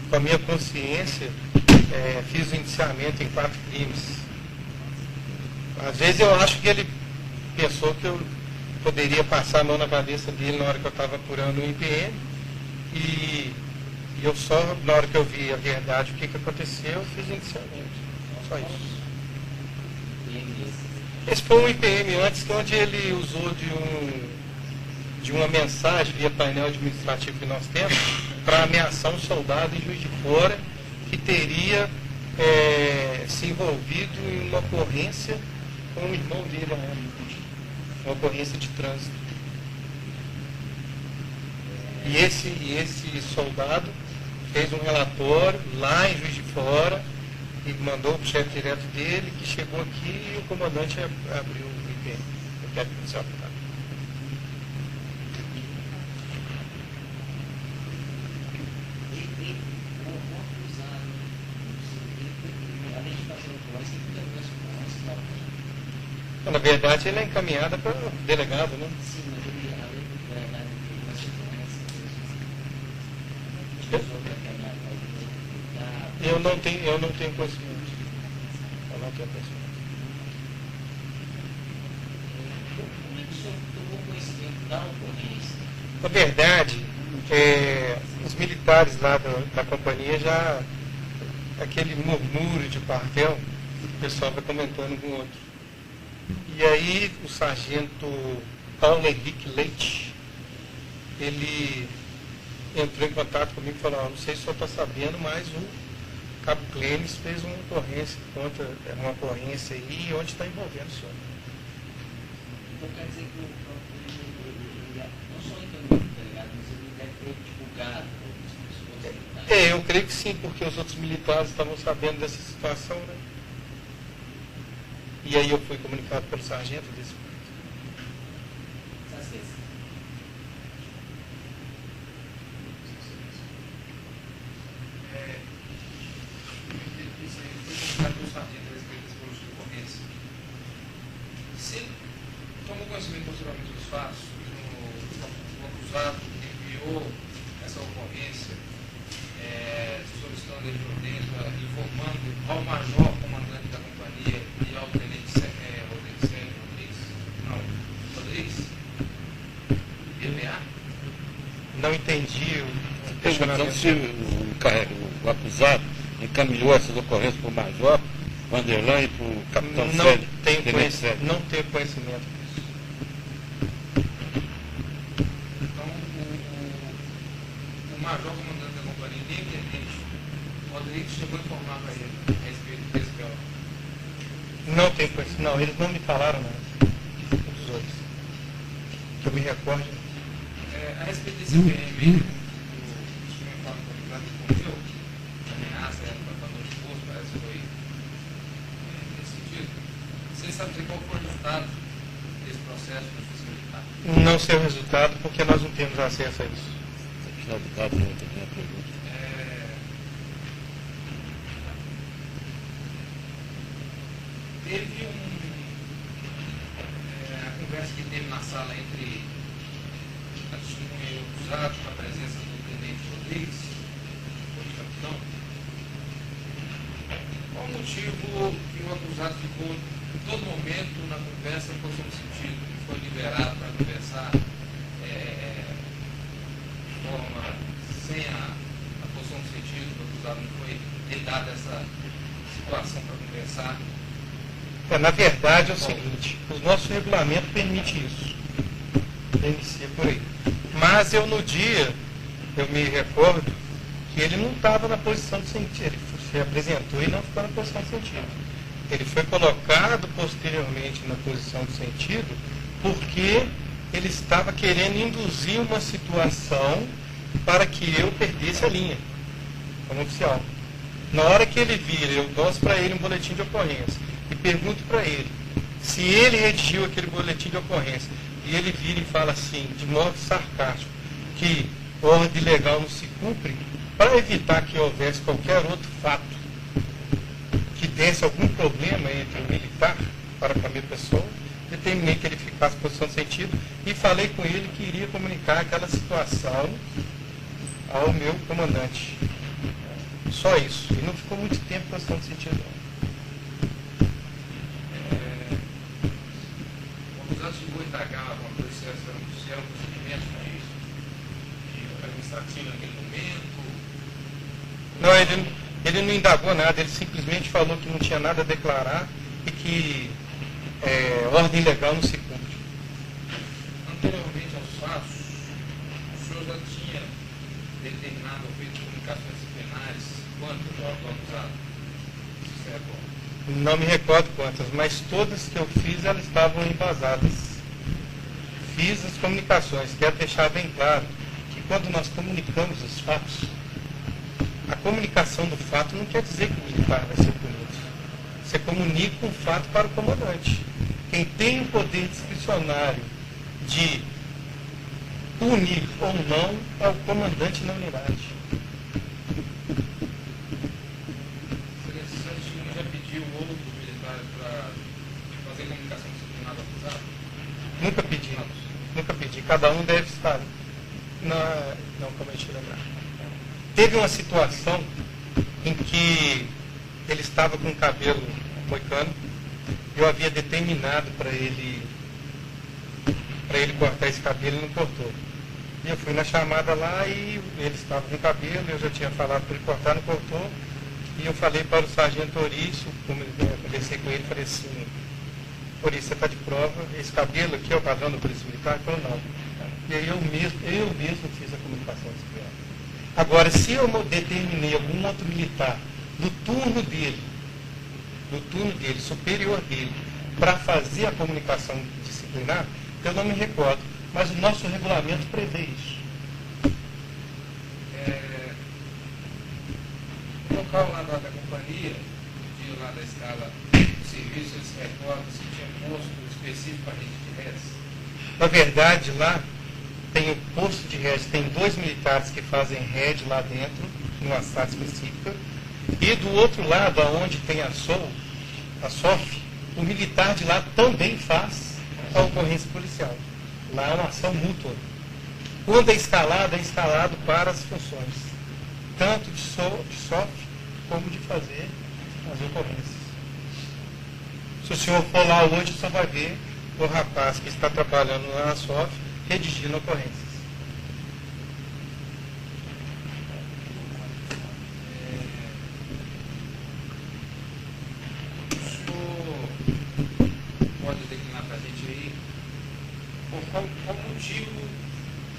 com a minha consciência, fiz o indiciamento em 4 crimes. Às vezes eu acho que ele pensou que eu poderia passar a mão na cabeça dele na hora que eu estava apurando o IPM e eu só, na hora que eu vi a verdade, o que aconteceu, eu fiz o indiciamento. Só isso. Esse foi um IPM antes, onde ele usou de uma mensagem via painel administrativo que nós temos para ameaçar um soldado em Juiz de Fora que teria se envolvido em uma ocorrência com o irmão dele, uma ocorrência de trânsito. E esse soldado fez um relatório lá em Juiz de Fora e mandou para o chefe direto dele, que chegou aqui e o comandante abriu o IPM, o inquérito policial aplicado. Na verdade, ele é encaminhado para o delegado, né? Sim, mas ele, além do delegado, eu não tenho conhecimento. Eu não tenho conhecimento. Na verdade, os militares lá da companhia já, aquele murmúrio de quartel, o pessoal vai comentando com o outro. E aí o sargento Paulo Henrique Leite, ele entrou em contato comigo e falou, não sei se o senhor está sabendo, mas o Cabo Clênis fez uma ocorrência contra uma ocorrência aí onde está envolvendo o senhor. Então quer dizer que o próprio não só encaminhou o delegado, mas ele deve ter divulgado para as pessoas. Eu creio que sim, porque os outros militares estavam sabendo dessa situação, né? E aí eu fui comunicado pelo sargento desse ponto. Se tomou conhecimento posteriormente dos fatos, o acusado enviou essa ocorrência solicitando a justiça, informando ao major comandante da companhia e ao tenente Rodrigues, PPA? Não entendi o Então, se o acusado encaminhou essas ocorrências para o major Vanderlan e para o capitão Célio? Não tenho conhecimento disso. Então, o major comandante da companhia nem tenente Rodrigues chegou a informar para ele a respeito desse BO? Não tenho conhecimento. Não, eles não me falaram nada. Um dos outros. Que eu me recorde. A respeito desse PM, o senhor fala que o acusado respondeu, ameaça, para o esposo, parece que foi nesse sentido. Você sabe dizer qual foi o resultado desse processo de justiça militar? Não sei o resultado, porque nós não temos acesso a isso. Teve a conversa que teve na sala entre a testemunha e o acusado, com a presença do tenente Rodrigues, o capitão. Qual o motivo que o acusado ficou em todo momento na conversa em posição de sentido, que foi liberado para conversar de forma sem a posição de sentido, o acusado não foi dada essa situação para conversar? Na verdade é o seguinte, o nosso regulamento permite isso. Inicia por aí. Mas eu no dia, eu me recordo que ele não estava na posição de sentido. Ele se apresentou e não ficou na posição de sentido. Ele foi colocado posteriormente na posição de sentido porque ele estava querendo induzir uma situação para que eu perdesse a linha como oficial. Na hora que ele vira, eu mostro para ele um boletim de ocorrência e pergunto para ele se ele redigiu aquele boletim de ocorrência e ele vira e fala assim, de modo sarcástico, que ordem legal não se cumpre, para evitar que houvesse qualquer outro fato que desse algum problema entre o militar para com a minha pessoa, determinei que ele ficasse em posição de sentido e falei com ele que iria comunicar aquela situação ao meu comandante. Só isso. E não ficou muito tempo em posição de sentido, não. O acusado chegou a indagar alguma coisa, se era um procedimento de administrativo naquele momento? Não, ele não indagou nada, ele simplesmente falou que não tinha nada a declarar e que ordem legal não se cumpre. Anteriormente aos fatos, o senhor já tinha determinado ou feito comunicações disciplinares quanto ao acusado? Não me recordo quantas, mas todas que eu fiz, elas estavam embasadas. Fiz as comunicações, quero deixar bem claro que quando nós comunicamos os fatos, a comunicação do fato não quer dizer que o militar vai ser punido. Você comunica um fato para o comandante. Quem tem o poder discricionário de punir ou não é o comandante na unidade. Você já pediu outros militares para fazer comunicação disciplinar do acusado? Nunca pedi. Nunca pedi. Cada um deve estar. Não, como eu te lembrar. Teve uma situação em que ele estava com o cabelo moicano. Eu havia determinado para ele cortar esse cabelo e não cortou. E eu fui na chamada lá e ele estava com o cabelo, eu já tinha falado para ele cortar, não cortou. E eu falei para o sargento Orício, eu conversei com ele, falei assim, Orício, você está de prova, esse cabelo aqui é o padrão do Polícia Militar? Ele falou, não. E aí eu mesmo fiz a comunicação disciplinar. Agora, se eu determinei algum outro militar do turno dele, superior dele, para fazer a comunicação disciplinar, eu não me recordo. Mas o nosso regulamento prevê isso. O local lá da companhia, dia lá da escala do serviço, eles recordam se tinha posto específico para rede de res. Na verdade, lá tem o posto de rede, tem 2 militares que fazem rede lá dentro, numa sala específica, e do outro lado, onde tem a SOF, o militar de lá também faz a ocorrência policial. Lá é uma ação mútua. Quando é escalado para as funções, tanto de SOF como de fazer as ocorrências. Se o senhor for lá hoje, o senhor vai ver o rapaz que está trabalhando lá na SOF redigindo ocorrências. O senhor pode declinar para a gente aí qual motivo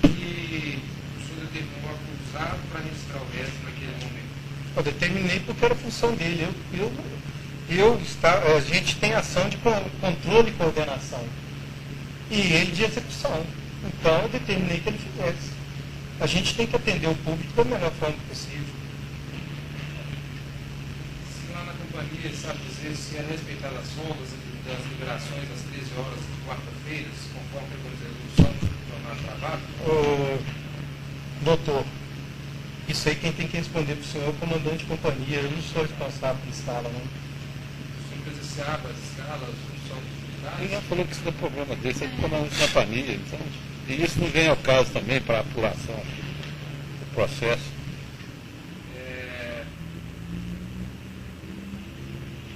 que o senhor determinou acusado para registrar o resto naquele momento? Eu determinei porque era função dele. A gente tem ação de controle e coordenação. E ele de execução. Então eu determinei que ele fizesse. A gente tem que atender o público da melhor forma possível. Se lá na companhia sabe dizer se é respeitada as folgas das liberações às 13 horas de quarta-feira, conforme a resolução do jornal de trabalho? Doutor, isso aí quem tem que responder para o senhor é o comandante de companhia. Eu não sou responsável pela escala, não. O senhor presenciava as escalas, a função dos militares? Ele já falou que isso não é problema desse, é de comandante de companhia, entende? E isso não vem ao caso também para a apuração do processo.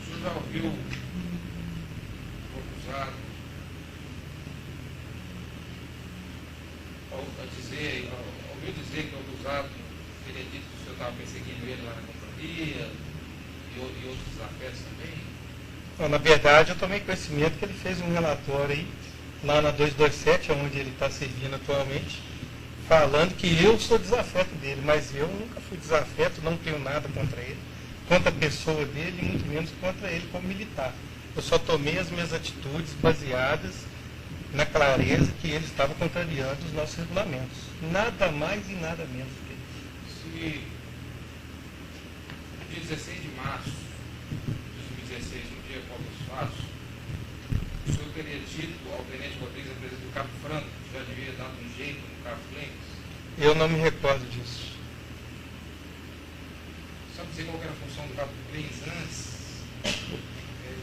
O senhor já ouviu o acusado ouviu dizer que o acusado teria dito que o senhor estava perseguindo ele lá na companhia e outros desafetos também? Não, na verdade, eu tomei conhecimento que ele fez um relatório aí, lá na 227, onde ele está servindo atualmente, falando que eu sou desafeto dele, mas eu nunca fui desafeto, não tenho nada contra ele, contra a pessoa dele, e muito menos contra ele como militar. Eu só tomei as minhas atitudes baseadas na clareza que ele estava contrariando os nossos regulamentos. Nada mais e nada menos que isso. Se no dia 16 de março de 2016, no dia após os fatos, o senhor teria dito ao tenente Rodrigues, a presidente do Cabo Franco, que já devia dar um jeito no Cabo Flemes? Eu não me recordo disso. Sabe dizer qual era a função do Cabo Flemes antes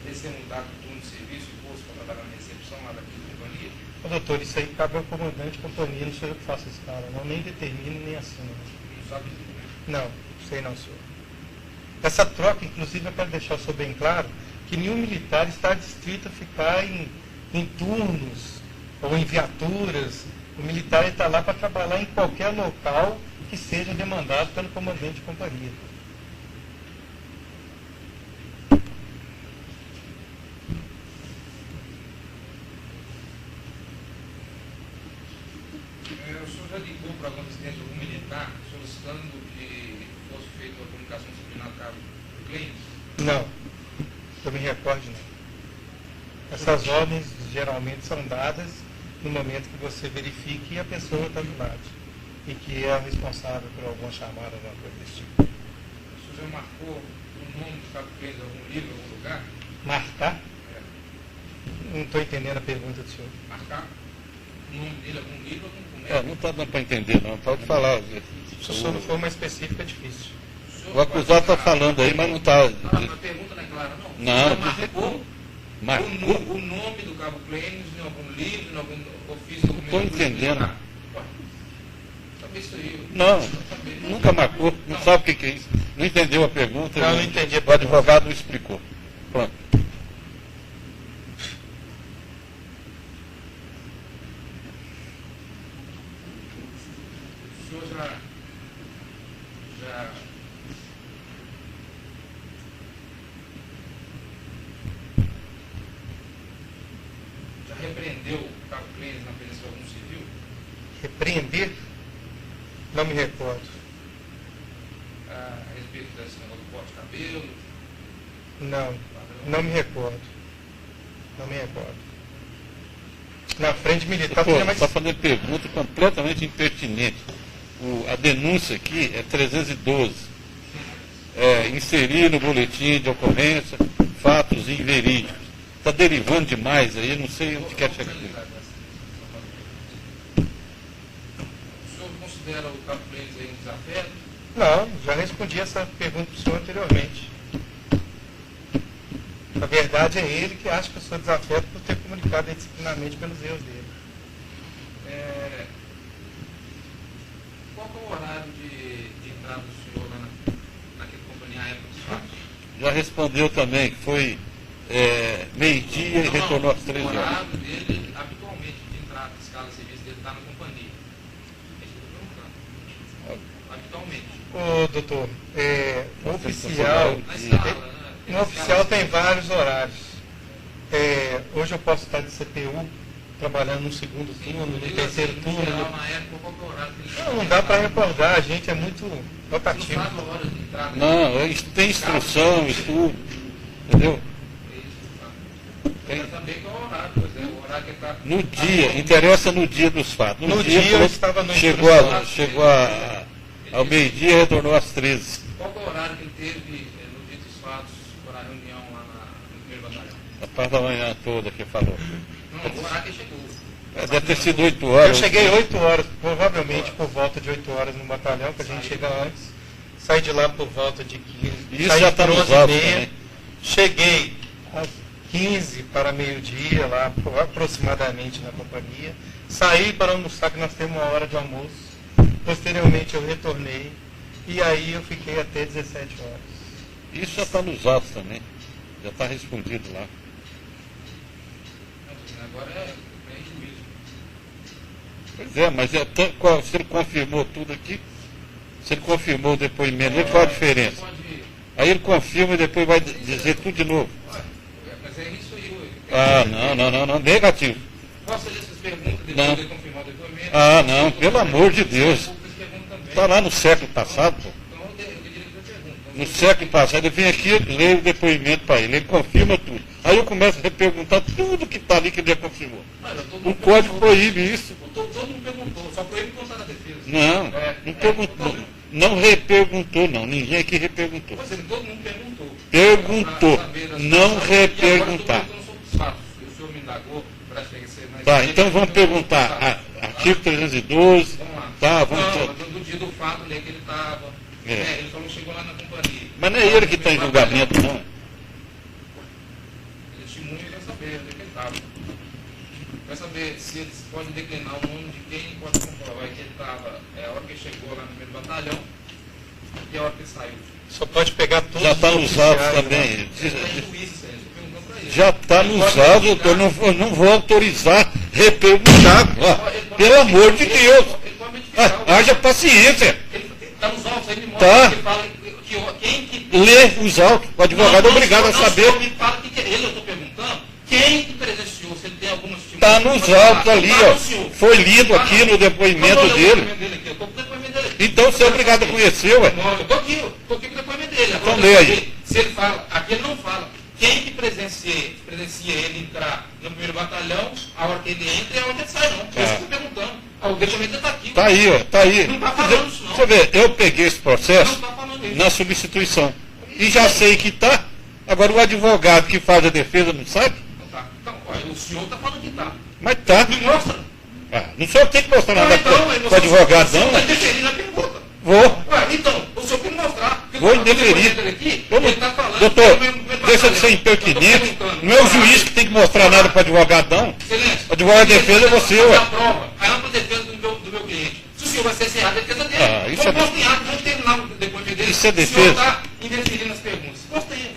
de ser mudado do turno de serviço e posto para trabalhar na recepção lá daquela companhia? Ô, doutor, isso aí cabe ao comandante de companhia, não sou eu que faço a escala, não, nem determino, nem assino. Não sabe disso, né? Não, sei não, senhor. Essa troca, inclusive, eu quero deixar o senhor bem claro, que nenhum militar está distrito a ficar em turnos ou em viaturas. O militar está lá para trabalhar em qualquer local que seja demandado pelo comandante de companhia. O senhor já ligou para algum presidente, algum militar, solicitando que fosse feita a comunicação disciplinar do Cabo Flemes? Não, eu me recordo não. Essas ordens geralmente são dadas no momento que você verifique que a pessoa está do lado e que é responsável por alguma chamada, alguma coisa desse tipo. O senhor já marcou o nome do Cabo Flemes em algum livro, em algum lugar? Marcar? Não estou entendendo a pergunta do senhor. Marcar o nome dele, algum livro, algum documento? Não está dando para entender, não. Pode falar. Se o senhor não for mais específico, é difícil. O acusado está falando aí, mas não está. A pergunta não é clara, não. Não. Marcou o nome do Cabo Flemes em algum livro, em algum ofício? Não estou entendendo. Sabe isso aí? Não, nunca marcou. Não sabe o que é isso. Não entendeu a pergunta. Não entendi a pergunta. O advogado não explicou. Pronto. O senhor já repreendeu o Cabo Flemes na presença de algum civil? Repreender? Não me recordo. A respeito desse negócio do corte de cabelo? Não me recordo. Não me recordo. Na frente militar seria mais... Está fazendo pergunta completamente impertinente. A denúncia aqui é 312. Inserir no boletim de ocorrência fatos inverídicos. Está derivando demais aí, não sei onde quer chegar. O senhor considera o Capo Plains aí um desafeto? Não, já respondi essa pergunta para o senhor anteriormente. A verdade é ele que acha que eu sou desafeto por ter comunicado indisciplinamente pelos erros dele. Qual que é o horário de entrada do senhor lá naquela companhia à época dos fatos? Já respondeu também que foi meio-dia e retornou às 13 horas. O horário dele, habitualmente, de entrada, escala de serviço dele está na companhia. É isso que eu estou perguntando. Habitualmente. Ô, doutor, o oficial... Um oficial tem vários horários. Hoje eu posso estar de CPU, trabalhando no segundo turno, no terceiro turno. Não dá para recordar, a gente é muito rotativo. Não, tem instrução, estudo, entendeu? No dia, interessa no dia dos fatos. No dia eu estava no chegou ao meio-dia e retornou às 13. Qual é o horário que ele teve no dia dos fatos para a reunião lá no primeiro batalhão? A parte da manhã toda que falou. Não, o horário que ele chegou. Deve ter sido 8 horas. Eu cheguei 8 horas, provavelmente por volta de 8 horas no batalhão, que a gente chega antes. Saí de lá por volta de 15. Isso já está nos autos também. Cheguei às 15 para meio-dia, lá aproximadamente na companhia. Saí para almoçar, que nós temos uma hora de almoço. Posteriormente eu retornei. E aí eu fiquei até 17 horas. Isso já está nos autos também. Já está respondido lá. Agora é juízo. Pois mas se ele confirmou tudo aqui, se ele confirmou o depoimento, qual a diferença? Aí ele confirma e depois vai dizer tudo de novo. Mas é isso aí. Não, negativo. Posso fazer essas perguntas depois de confirmar o depoimento? Não, pelo amor de Deus. Está lá no século passado, pô. No século passado, ele vem aqui, lê o depoimento para ele confirma tudo. Aí eu começo a reperguntar tudo que está ali que ele já confirmou. O código proíbe isso. Todo mundo perguntou, só proíbe contar na defesa. Não perguntou. Não reperguntou, não. Ninguém aqui reperguntou. Mas todo mundo perguntou. Perguntou, não reperguntar. O senhor me indagou para chegar mais. Tá, então vamos perguntar. Artigo 312. Tá, vamos. Do dia do fato, né, que ele estava. Ele só não chegou lá na companhia. Mas não é ele que está em julgamento, não. Ele testemunha e vai saber onde ele estava. Vai saber se eles podem declinar o nome de quem pode comprovar que ele estava. A hora que ele chegou lá no primeiro batalhão e a hora que ele saiu. Só pode pegar todos. Já está nos autos também. Já está nos autos, doutor. Não vou autorizar reperguntar. Pelo amor de Deus. Haja paciência. Está nos autos, aí ele mostra que fala quem lê os autos. O advogado é obrigado a saber. Me fala que ele, eu estou perguntando, quem que presenciou, se ele tem alguma estima. Está nos autos ali, ó. Foi lido aqui no depoimento dele. Então você é obrigado a conhecer, ué. Eu estou aqui com o depoimento dele. Então lê aí. Se ele fala, aqui ele não fala. Quem que presencia ele entrar no primeiro batalhão, a hora que ele entra e a hora que ele sai, não. Eu estou perguntando. O depoimento está aqui. Está aí, ó. Está aí. Não está falando isso, não. Você vê, eu peguei esse processo isso. Na substituição. E já sei que está. Agora o advogado que faz a defesa não sabe? Não está. Então, o senhor está falando que está. Mas está. Me mostra. Não sou eu que tenho que mostrar nada para o advogado, não. Você está indeferindo a pergunta. Vou. Então, o senhor tem que mostrar. Vou indeferir. Doutor, deixa de ser impertinente. Não é o juiz que tem que mostrar nada para o advogado, não. O advogado de defesa é você, ué. A ampla defesa do meu cliente. Se o senhor vai ser cerrado, a defesa dele. Isso é defesa. Não tem nada depois dele. Isso é defesa. O senhor está indeferindo as perguntas. Posta aí.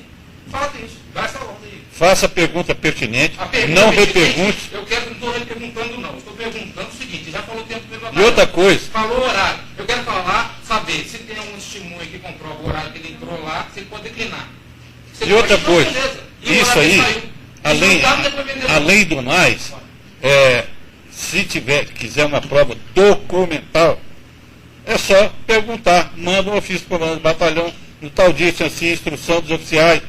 Fala isso. Vai essa ordem aí. Faça a pergunta pertinente. Não repergunte. Eu quero, não estou reperguntando, não. Estou perguntando o seguinte: já falou o tempo do meu E outra coisa. Falou o horário. Eu quero saber se tem algum testemunho que comprova o horário que ele entrou lá, se ele pode declinar. E outra coisa. Isso aí, além do mais, Se quiser uma prova documental, é só perguntar, manda um ofício para o comandante do batalhão, no tal dia, assim, instrução dos oficiais,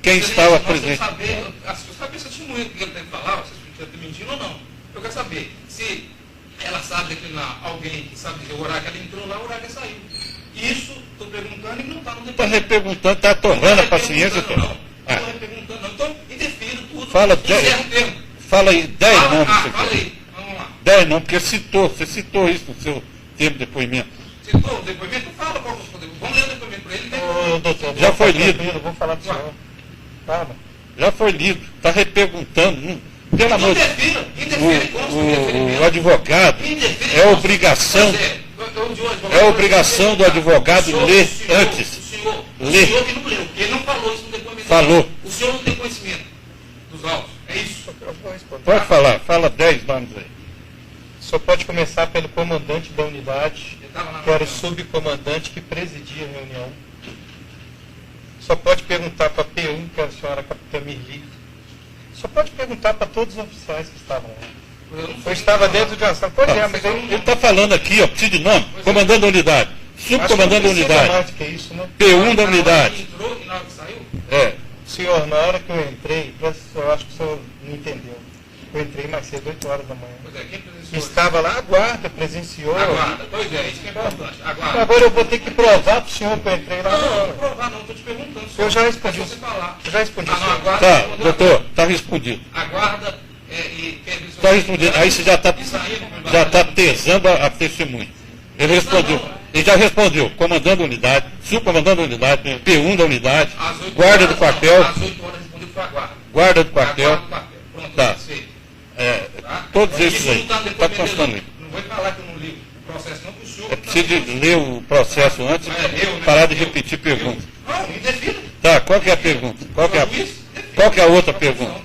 quem estava presente. Eu quero saber se a testemunha que ele tem que falar, se ele está mentindo ou não. Eu quero saber se ela sabe declinar alguém que sabe dizer o horário que ela entrou lá, o horário que ela saiu. Isso, estou perguntando e não está no depoimento. Está reperguntando, está torrando a paciência. Não estou reperguntando, não. Então, interfiro tudo. Fala aí 10 nomes. Fala aí, vamos lá. 10 nomes, porque você citou isso no seu tempo de depoimento. Citou o depoimento? Fala qual foi o depoimento. Vamos ler o depoimento para ele. Doutor, já foi lido. Eu vou falar para o senhor. Fala. Já foi lido. Está reperguntando. Pelo amor de Deus. O advogado é obrigação. É obrigação do advogado ler antes. O senhor que não leu, porque ele não falou isso no depoimento. Falou. O senhor não tem conhecimento dos autos. É isso. Pode falar. Fala 10 nomes aí. O senhor pode começar pelo comandante da unidade, que era o subcomandante que presidia a reunião. Só pode perguntar para a P1, que era a senhora capitã Mirli. Só pode perguntar para todos os oficiais que estavam lá. Eu estava dentro de uma sala. Pois é, mas ele está falando aqui, ó, precisa de nome, comandante da unidade, subcomandante da unidade, que isso, né? P1 da unidade. Entrou e na hora que saiu? É. Senhor, na hora que eu entrei, eu acho que o senhor não entendeu. Eu entrei mais cedo, 8 horas da manhã. Pois é, quem presenciou? Estava lá, a guarda presenciou. A guarda, pois é, isso que é importante. A guarda. Agora eu vou ter que provar para o senhor que eu entrei lá. Não provar não, estou te perguntando. Eu já respondi. Você falar. Eu já respondi. Tá, doutor, está respondido. A guarda está respondido. Aí você já está tesando a testemunha. Ele respondeu. Ele já respondeu. Comandante da unidade, subcomandante da unidade, P1 da unidade, guarda do quartel. Às 8 horas respondeu para a guarda. Guarda do quartel. Pronto, tá. Todos esses aí. Está constando aí. Não vou falar que eu não li o processo, não, porque o senhor. É preciso ler o processo antes e parar de repetir perguntas. Não, me defina. Tá, qual que é a pergunta? Qual que é a outra pergunta?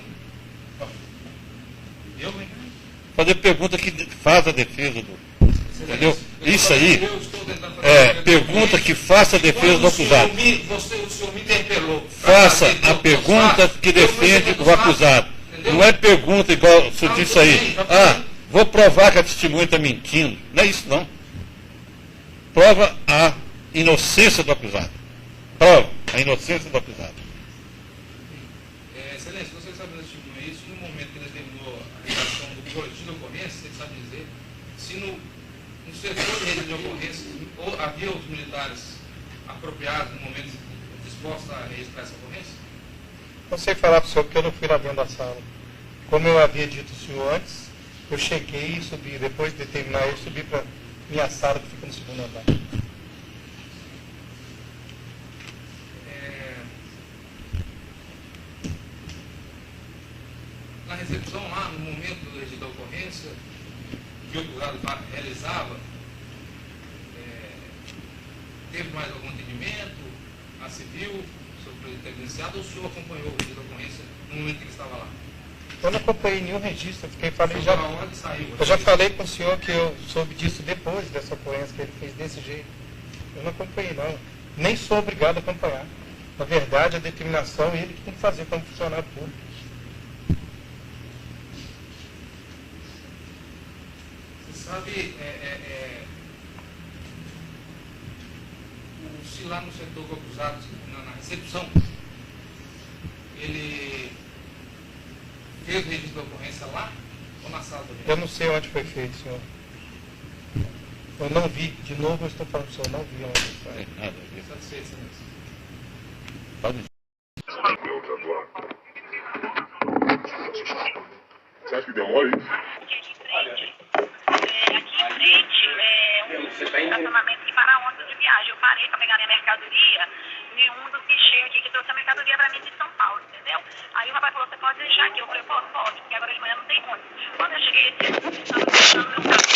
Fazer pergunta que faz a defesa do. Entendeu? Isso aí é pergunta que faça a defesa do acusado. O senhor me interpelou. Faça a pergunta que defende o acusado. Não é pergunta igual o senhor disse aí. Ah, vou provar que a testemunha está mentindo. Não é isso não. Prova a inocência do acusado. Prova a inocência do acusado. Excelência, você sabe da testemunha isso, no momento que ele terminou a redação do boletim de ocorrência, você sabe dizer se no setor de rede de ocorrência havia os militares apropriados no momento dispostos a registrar essa ocorrência? Não sei falar para o senhor porque eu não fui lá dentro da sala. Como eu havia dito ao senhor antes, eu cheguei e subi. Depois de terminar, eu subi para minha sala que fica no segundo andar. Na recepção lá, no momento do registro da ocorrência, que o acusado realizava, teve mais algum atendimento a civil sobre o presenciado ou o senhor acompanhou o registro da ocorrência no momento que ele estava lá? Eu não acompanhei nenhum registro, eu já falei com o senhor que eu soube disso depois dessa ocorrência que ele fez desse jeito. Eu não acompanhei não, nem sou obrigado a acompanhar. Na verdade, a determinação é ele que tem que fazer como funcionário público. Você sabe, se lá no setor do acusado, na recepção, ele fez o registro da ocorrência lá ou na sala do registro? Eu não sei onde foi feito, senhor. Eu não vi, de novo eu estou falando para o senhor, não vi onde foi. Nada. Satisfeito, excelência. Pode. Você acha que demora isso? Aqui em frente, um estacionamento que para a ônibus de viagem. Eu parei para pegar minha mercadoria em um dos guichês aqui que trouxe a mercadoria para mim de São Paulo, entendeu? Aí o rapaz falou, você pode deixar aqui? Eu falei, pode, porque agora de manhã não tem ônibus. Quando eu cheguei, ele estava deixando meu carro.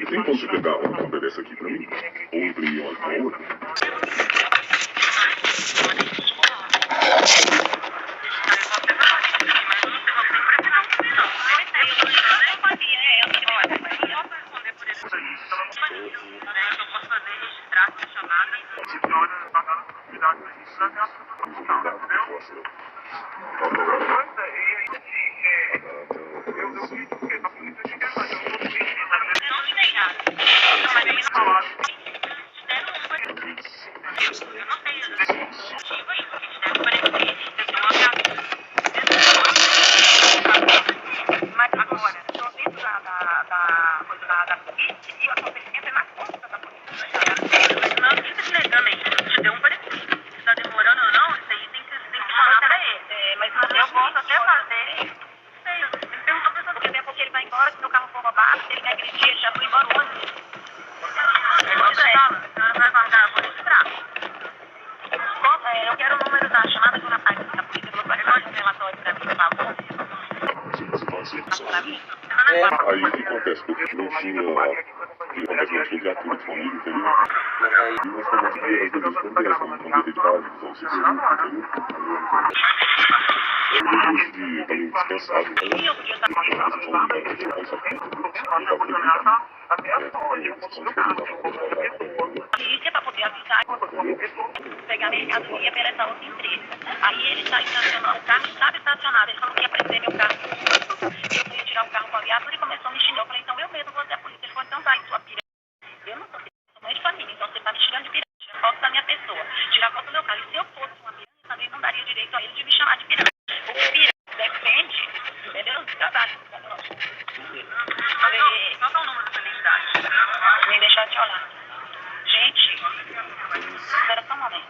Tem como você pegar uma câmera dessa aqui pra mim? Ou imprimir uma com a outra? fazer registrar essa chamada. Mas agora, estou dentro da coisa da polícia e o acontecimento é na conta da polícia. Mas não fica negando aí. Te deu um parecer. Se está demorando ou não, isso aí tem que falar para ele. Mas eu posso até fazer. Não sei, ele perguntou para porque até porque ele vai embora, se meu carro for roubado, se ele me agredir, ele já foi embora hoje. Vai mandar, vou registrar. Eu quero o número da chamada do rapaz da polícia, falou para fazer um relatório para mim, por favor. Aí o que acontece? Porque não tinha viatura disponível, entendeu? E nós fomos ver as vezes quando tem essa bandeira de base, então se viu, entendeu? Eu gosto de também descansar, Polícia para poder avisar, pegar mercadoria para essa outra empresa. Aí ele está estacionando, o carro estava estacionado, ele falou que ia prender meu carro. Eu fui tirar o carro com a viatura e começou a me xingar. Eu falei, então eu mesmo vou até a polícia. Ele falou, então vai, sua piranha. Eu não sou mãe de família, então você está me tirando de piranha. Tira foto da minha pessoa, tira foto do meu carro. E se eu fosse uma piranha, também não daria direito a ele de me chamar de piranha. Porque piranha defende, entendeu? Trabalho. Falei, qual é o número da sua identidade? Me deixar te olhar. Gente, espera só um momento.